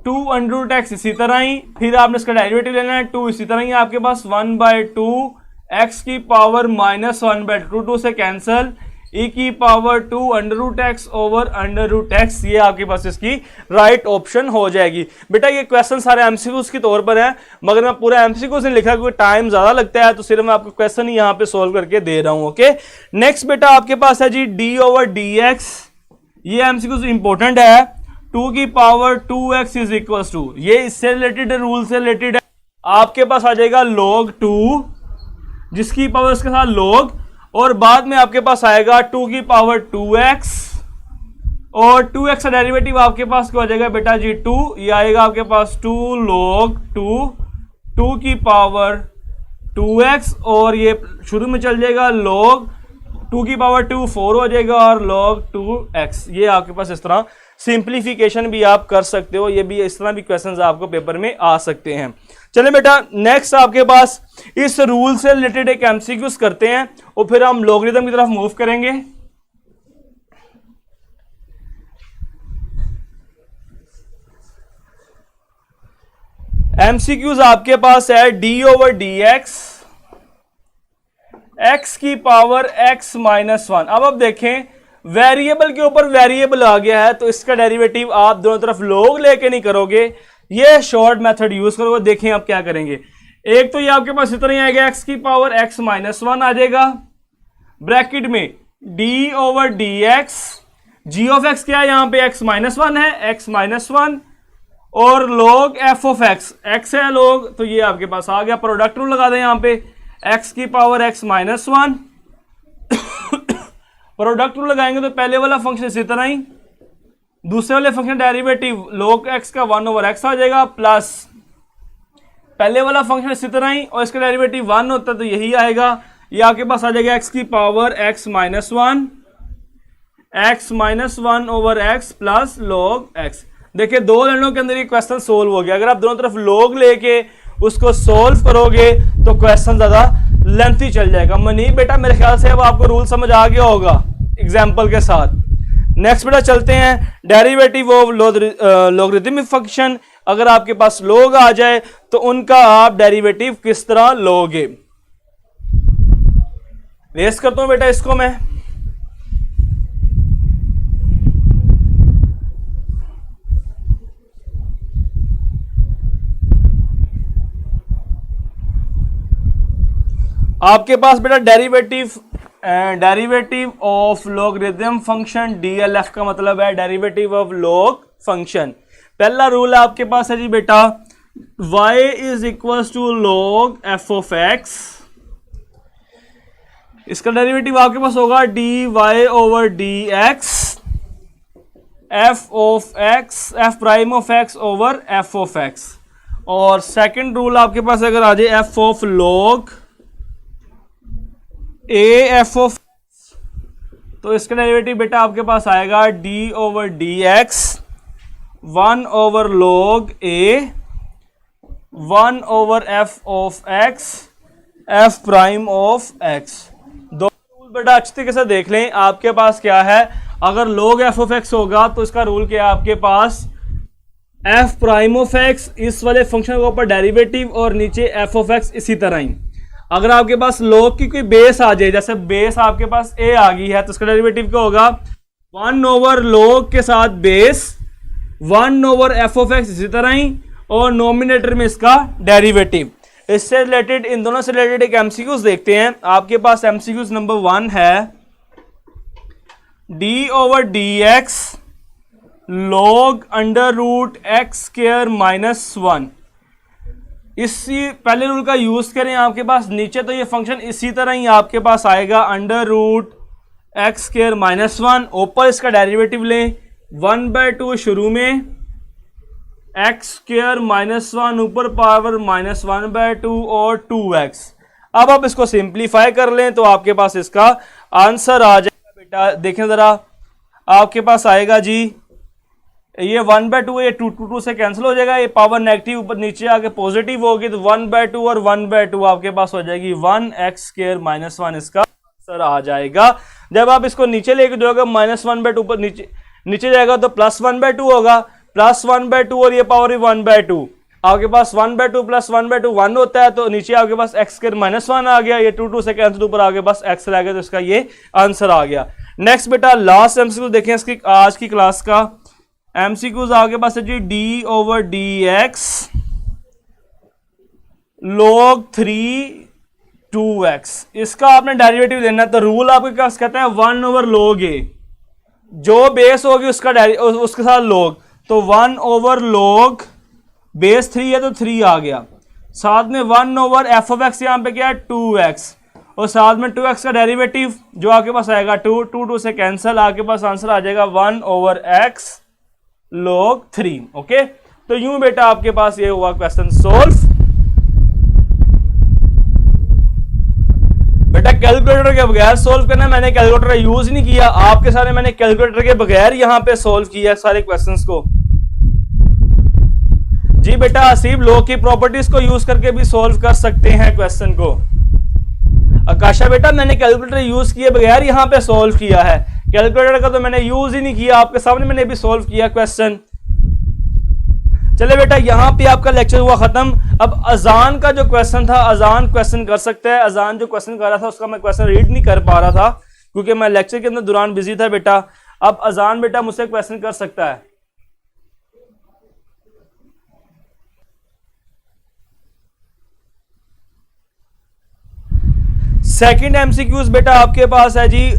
2 अंडर रूट एक्स इसी तरह ही, फिर आपने इसका डेरिवेटिव लेना है 2, इसी तरह ही आपके पास 1/2 एक्स की पावर -1/2, 2 से कैंसल, e की power 2 under root x over under root x, ये आपके पास इसकी राइट ऑप्शन हो जाएगी। बेटा ये क्वेश्चन सारे एमसीक्यूज के तौर पर है, मगर मैं पूरा एमसीक्यूज नहीं लिखा क्योंकि टाइम ज्यादा लगता है, तो सिर्फ मैं आपको क्वेश्चन ही यहाँ पे सोल्व करके दे रहा हूँ। ओके, नेक्स्ट बेटा आपके पास है जी d/dx। ये एमसीक्यूज इंपॉर्टेंट है। 2 की power 2x is equal to, ये इससे रिलेटेड है, रूल से रिलेटेड है। आपके पास आ जाएगा log 2 जिसकी पावर इसके साथ log, और बाद में आपके पास आएगा 2 की पावर 2x, और 2x का डेरिवेटिव आपके पास क्या हो जाएगा बेटा जी 2, ये आएगा आपके पास 2 log 2 की पावर 2x, और ये शुरू में चल जाएगा log 2 की पावर 2 4 हो जाएगा, और log 2x। ये आपके पास इस तरह सिंप्लीफिकेशन भी आप कर सकते हो, ये भी इस तरह भी क्वेश्चंस आपको पेपर में आ सकते हैं। चलिए बेटा नेक्स्ट आपके पास इस रूल से रिलेटेड एक एमसीक्यूज करते हैं, और फिर हम लॉगरिथम की तरफ मूव करेंगे। एमसीक्यूज आपके पास है d/dx x की पावर x -1। अब आप देखें वेरिएबल के ऊपर वेरिएबल आ गया है, तो इसका डेरिवेटिव आप दोनों तरफ log लेके नहीं करोगे, ये शॉर्ट मेथड यूज करोगे। देखें आप क्या करेंगे, एक तो ये आपके पास इतना ही आएगा, x की पावर x -1 आ जाएगा, ब्रैकेट में d/dx, g ऑफ x क्या है यहाँ पे x -1 है, x -1, और log f ऑफ x है log, तो ये आपके पास आ गया। प्रोडक्ट रूल लगा दें यहाँ पे, x की पावर x -1, प्रोडक्ट रूल लगाएंगे तो पहले वाला फंक्शन इसी तरह ही, दूसरे वाले फंक्शन डेरिवेटिव log x का 1/x आ जाएगा, प्लस पहले वाला फंक्शन इसी तरह ही, और इसका डेरिवेटिव 1 होता है तो यही आएगा। ये आपके पास आ जाएगा x की power x -1 over x plus log x। देखिए दो लाइनों के अंदर ये क्वेश्चन सोल्व हो गया। अगर आप दोनों तरफ log लेके उसको सोल्व करोगे तो क्वेश्चन ज्यादा लेंथी चल जाएगा। मनी बेटा मेरे ख्याल से अब आपको रूल समझ आ गया होगा एग्जाम्पल के साथ। नेक्स्ट बेटा चलते हैं डेरिवेटिव ऑफ लॉगरिथमिक फंक्शन। अगर आपके पास log आ जाए तो उनका आप डेरिवेटिव किस तरह लोगे। रेस करता हूं बेटा इसको मैं। आपके पास बेटा derivative of logarithm function DLF का मतलब है डेरिवेटिव ऑफ लॉग फंक्शन। पहला रूल आपके पास है जी बेटा y is equal to log f of x। इसका डेरिवेटिव आपके पास होगा dy over dx f of x, f prime of x over f of x। और सेकंड रूल आपके पास अगर आ जाए f of log a f of, तो इसका डेरिवेटिव बेटा आपके पास आएगा d over dx 1 over log a 1 over f of x f prime of x। दो रूल बेटा अच्छी तरीके से देख लें। आपके पास क्या है, अगर log f ऑफ x होगा तो इसका रूल क्या है, आपके पास f प्राइम ऑफ x इस वाले फंक्शन के ऊपर डेरिवेटिव और नीचे f ऑफ x इसी तरह ही। अगर आपके पास log की कोई बेस आ जाए, जैसे बेस आपके पास a आ गई है, तो इसका डेरिवेटिव क्या होगा 1 ओवर log के साथ base 1 over f of x इसी तरह ही, और नोमिनेटर में इसका डेरिवेटिव। इससे रिलेटेड इन दोनों से रिलेटेड एक एमसीक्यूज देखते हैं। आपके पास एमसीक्यूज नंबर 1 है d over dx log under root x square -1। इसी पहले रूल का यूज करें। आपके पास नीचे तो ये फंक्शन इसी तरह ही आपके पास आएगा अंडर रूट एक्स स्क्वायर -1, ऊपर इसका डेरिवेटिव लें 1/2 शुरू में, एक्स स्क्वायर -1 ऊपर पावर -1/2 और 2x। अब आप इसको सिंप्लीफाई कर लें तो आपके पास इसका आंसर आ जाएगा बेटा। देखें जरा, आपके पास आएगा जी ये 1/2 है, ये 2 से कैंसिल हो जाएगा, ये पावर नेगेटिव ऊपर नीचे आके पॉजिटिव होगी तो 1/2 और 1/2 आपके पास हो जाएगी 1x² - 1 इसका आंसर आ जाएगा। जब आप इसको नीचे लेके जाओगे -1/2 ऊपर नीचे जाएगा तो +1/2 होगा, +1/2 और ये पावर 1/2 आपके पास 1/2 + 1/2 1 होता है, तो नीचे आपके पास x² - 1 आ गया, ये 2 से कैंसिल ऊपर आगे बस x रह गया, तो इसका ये आंसर आ गया। नेक्स्ट बेटा लास्ट एमसीक्यू देखें इसकी आज की क्लास का। एमसीक्यूज आपके पास है जी d/dx log 3 2x, इसका आपने डेरिवेटिव लेना है, तो रूल आपके पास कहता है 1/log a, जो बेस होगी उसके साथ log, तो 1/log बेस 3 है तो 3 आ गया, साथ में 1/f(x) यहाँ पे क्या है 2x, और साथ में 2x का डेरिवेटिव जो आपके पास आएगा 2 से कैंसिल, आपके पास आंसर आ जाएगा 1/x log 3। ओके, तो यूं बेटा आपके पास ये हुआ क्वेश्चन सोल्व। बेटा कैलकुलेटर के बगैर सोल्व करना, मैंने कैलकुलेटर यूज नहीं किया, आपके सारे मैंने कैलकुलेटर के बगैर यहां पे सोल्व किया सारे क्वेश्चंस को। जी बेटा आसिफ लॉ की प्रॉपर्टीज को यूज करके भी सोल्व कर सकते हैं क्वेश्चन को। आकाशा बेटा मैंने कैलकुलेटर यूज किए बगैर यहां पे सोल्व किया है, कैलकुलेटर का तो मैंने यूज ही नहीं किया, आपके सामने मैंने भी सोल्व किया क्वेश्चन। चले बेटा यहां पे आपका लेक्चर हुआ खत्म। अब अजान का जो क्वेश्चन था, अजान क्वेश्चन कर सकते हैं, अजान जो क्वेश्चन कर रहा था उसका मैं क्वेश्चन रीड नहीं कर पा रहा था क्योंकि मैं लेक्चर के अंदर दौरान बिजी था बेटा। अब अजान बेटा मुझसे क्वेश्चन कर सकता है। सेकंड एमसीक्यूज बेटा आपके पास है जी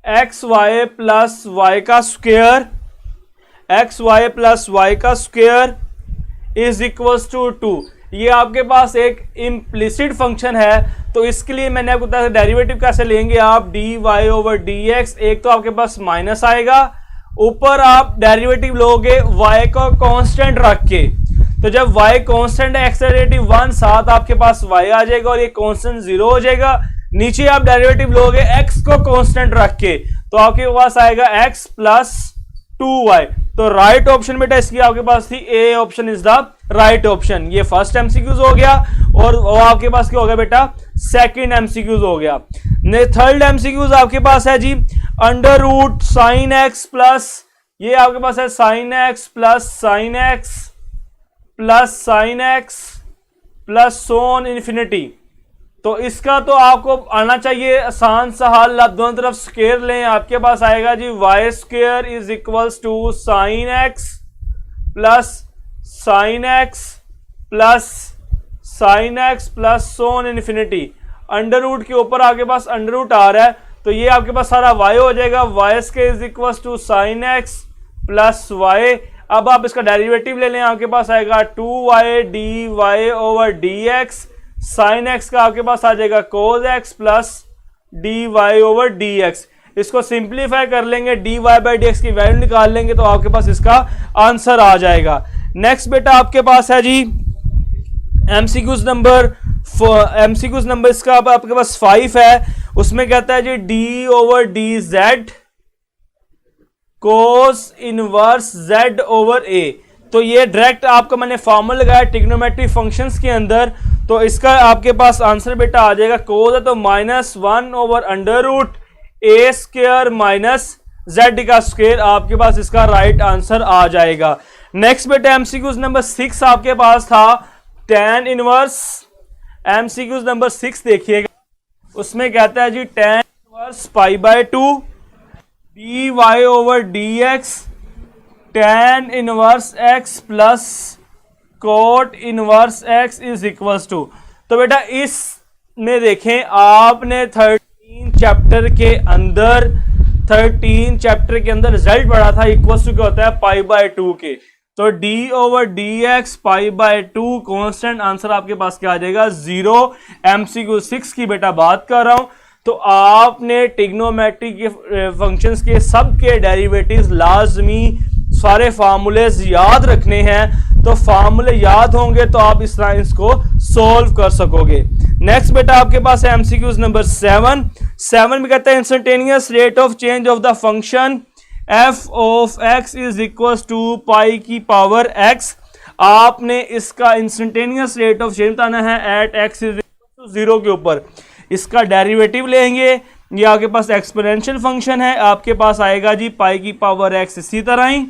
xy प्लस y का स्क्वायर, xy प्लस y का स्क्वायर इज इक्वल्स टू 2। ये आपके पास एक इम्प्लिसिट फंक्शन है, तो इसके लिए मैंने आपको बताया डेरिवेटिव कैसे लेंगे आप dy/dx, एक तो आपके पास माइनस आएगा, ऊपर आप डेरिवेटिव लोगे y को कांस्टेंट रख के, तो जब y कांस्टेंट है x डेरिवेटिव 1 साथ आपके पास y आ जाएगा और ये कांस्टेंट 0 हो जाएगा। नीचे आप डेरिवेटिव लोगे x को कांस्टेंट रख के, तो आपके पास आएगा x प्लस 2y। तो राइट ऑप्शन बेटा इसकी आपके पास थी A option is the right option. ये फर्स्ट एमसीक्यूज हो गया और वो आपके पास क्या हो गया बेटा सेकंड एमसीक्यूज हो गया। थर्ड एमसीक्यूज आपके पास है जी under root sine x plus, ये आपके पास है sine x plus sine x plus sine x plus so on infinity. तो इसका तो आपको आना चाहिए आसान सा हल, आप दोनों तरफ स्क्वायर लें, आपके पास आएगा जी y square is equals to sine x plus sine x plus sine x plus so on infinity. Under root के ऊपर आपके पास अंडर रूट आ रहा है, तो ये आपके पास सारा वाई हो जाएगा, y square is equals to sine x plus y. अब आप इसका डेरिवेटिव ले लें, आपके पास आएगा 2y dy/dx, साइन एक्स का आपके पास आ जाएगा cos x प्लस dy/dx। इसको सिंप्लीफाई कर लेंगे, dy/dx की वैल्यू निकाल लेंगे तो आपके पास इसका आंसर आ जाएगा। नेक्स्ट बेटा आपके पास है जी एमसीक्यूज नंबर इसका आपके पास 5 है, उसमें कहता है जी d/dz cos इनवर्स z/a। तो ये डायरेक्ट आपको मैंने फॉर्मूला लगाया ट्रिग्नोमेट्रिक फंक्शंस के अंदर, तो इसका आपके पास आंसर बेटा आ जाएगा cos है तो -1/√a² z का स्क्वायर, आपके पास इसका राइट आंसर आ जाएगा। नेक्स्ट बेटा एमसीक्यूज नंबर 6 आपके पास था tan इनवर्स। एमसीक्यूज नंबर 6 देखिएगा, उसमें कहता है जी tan inverse π/2 dy/dx tan inverse x plus cot inverse x is equals to. तो बेटा इसमें देखें आपने 13 चैप्टर के अंदर रिजल्ट पढ़ा था इक्वल्स टू क्या होता है π/2 के, तो d/dx π/2 कांस्टेंट, आंसर आपके पास क्या आ जाएगा 0। एमसीक्यू 6 की बेटा बात कर रहा हूं, तो आपने ट्रिग्नोमेट्री के फंक्शंस के सब के डेरिवेटिव्स लाजमी सारे फार्मूलेज याद रखने हैं, तो फार्मूले याद होंगे तो आप इस तरह इसको सोल्व कर सकोगे। नेक्स्ट बेटा आपके पास है एमसीक्यूज नंबर 7 में कहता है instantaneous rate of change of the function f of x is equal to pi की पावर एक्स। आपने इसका इंस्टेंटेनियस रेट ऑफ चेंज बताना है at x is equal to 0 के ऊपर। इसका डेरिवेटिव लेंगे, ये आपके पास एक्सपोनेंशियल फंक्शन है, आपके पास आएगा जी पाई की पावर एक्स, इसी तरह ही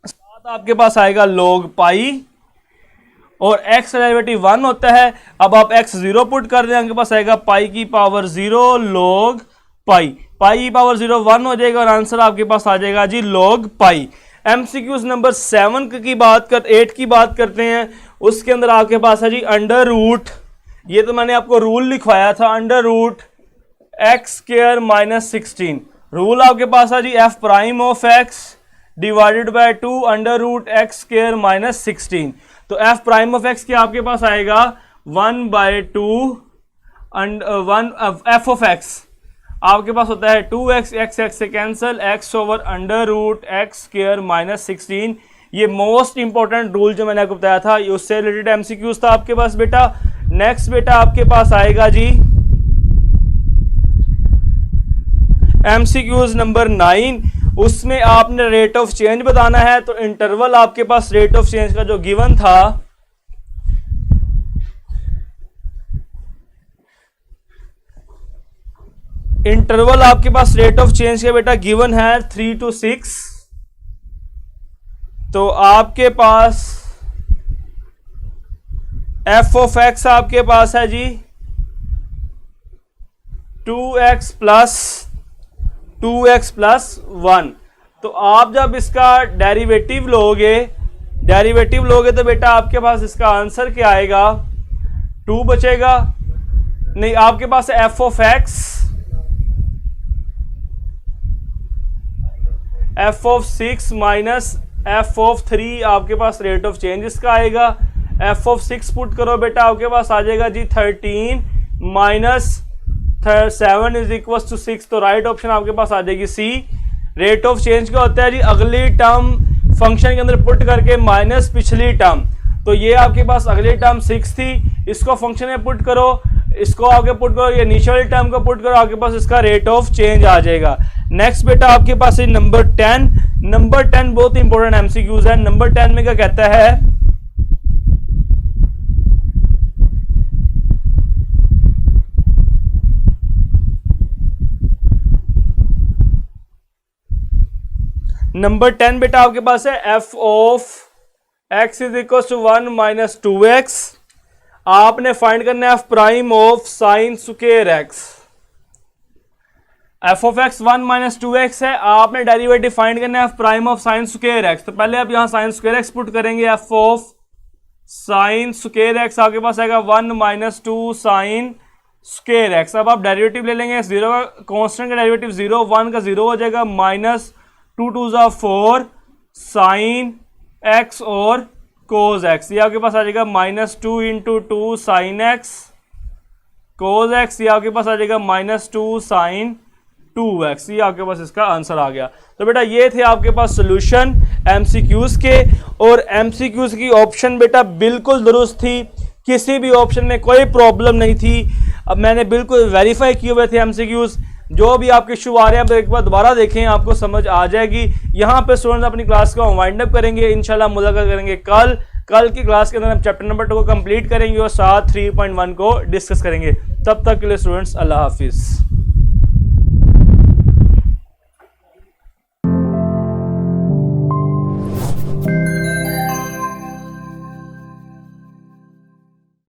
साथ आपके पास आएगा log पाई, और x का डेरिवेटिव 1 होता है। अब आप x 0 पुट कर दें, आपके पास आएगा पाई की पावर 0 log पाई, पाई की पावर 0 1 हो जाएगा और आंसर आपके पास आ जाएगा जी log पाई। एमसीक्यूज नंबर 8 की बात करते हैं। उसके अंदर आपके पास है जी अंडर रूट, ये तो मैंने आपको रूल लिखवाया था, under root x square minus 16। Rule आपके पास है जी F prime of x divided by 2 under root x square minus 16। तो एफ प्राइम ऑफ एक्स क्या आपके पास आएगा 1/2 एफ ऑफ एक्स आपके पास होता है 2x, x से cancel, x over under root x square minus 16। ये मोस्ट इंपॉर्टेंट रूल जो मैंने आपको बताया था, उससे रिलेटेड एमसीक्यूज था आपके पास बेटा। नेक्स्ट बेटा आपके पास आएगा जी एमसीक्यूज नंबर 9। उसमें आपने रेट ऑफ चेंज बताना है। तो इंटरवल आपके पास रेट ऑफ चेंज का जो गिवन था, इंटरवल आपके पास रेट ऑफ चेंज का बेटा गिवन है 3 to 6। तो आपके पास एफ ऑफ एक्स आपके पास है जी 2x प्लस 1। तो आप जब इसका डेरिवेटिव लोगे तो बेटा आपके पास इसका आंसर क्या आएगा 2 बचेगा। नहीं, आपके पास f of x f of 6 minus f of 3 आपके पास रेट ऑफ चेंज इसका आएगा। एफ ऑफ 6 पुट करो बेटा, आपके पास आ जाएगा जी 13 माइनस 7 इज इक्वल टू 6। तो राइट ऑप्शन आपके पास आ जाएगी सी। रेट ऑफ चेंज क्या होता है जी, अगली टर्म फंक्शन के अंदर पुट करके माइनस पिछली टर्म। तो ये आपके पास अगली टर्म 6 थी, इसको फंक्शन में पुट करो, इसको आगे पुट करो, ये इनिशियल टर्म को पुट करो, आपके पास इसका रेट ऑफ चेंज आ जाएगा। नेक्स्ट बेटा आपके पास है नंबर 10। नंबर 10 बहुत इंपॉर्टेंट एमसीक्यूज है। नंबर 10 में क्या कहता है, नंबर 10 बेटा आपके पास है F of x is equal to 1 minus 2x। आपने फाइंड करना है f prime of sine square x. F of x 1 minus 2x है, आपने डेरिवेटिव फाइंड करना है f prime of sine square x. तो पहले आप यहां साइन स्क्वायर एक्स पुट करेंगे, f of sine square x आपके पास आएगा 1 माइनस 2 साइन स्क्वायर एक्स। अब आप डेरिवेटिव ले लेंगे, 0 का कॉन्स्टेंट का डेरिवेटिव 0, 1 का 0 हो जाएगा, माइनस 2 2 4 साइन एक्स और कोज एक्स। ये आपके पास आ जाएगा minus 2 into 2 sine x cos x. ये आपके पास आ जाएगा माइनस 2 साइन 2x। ये आपके पास इसका आंसर आ गया। तो बेटा ये थे आपके पास सोल्यूशन एमसीक्यूज के, और एमसीक्यूज की ऑप्शन बेटा बिल्कुल दुरुस्त थी, किसी भी ऑप्शन में कोई प्रॉब्लम नहीं थी। अब मैंने बिल्कुल वेरीफाई किए हुए थे एमसीक्यूज। जो भी आपके इशू आ रहे हैं आप एक बार दोबारा देखें, आपको समझ आ जाएगी। यहाँ पे स्टूडेंट्स अपनी क्लास को वाइंड अप करेंगे, इंशाल्लाह मुलाकात करेंगे कल की क्लास के अंदर हम चैप्टर नंबर 2 को कंप्लीट करेंगे और साथ 3.1 को डिस्कस करेंगे। तब तक के लिए स्टूडेंट्स अल्लाह हाफिज़।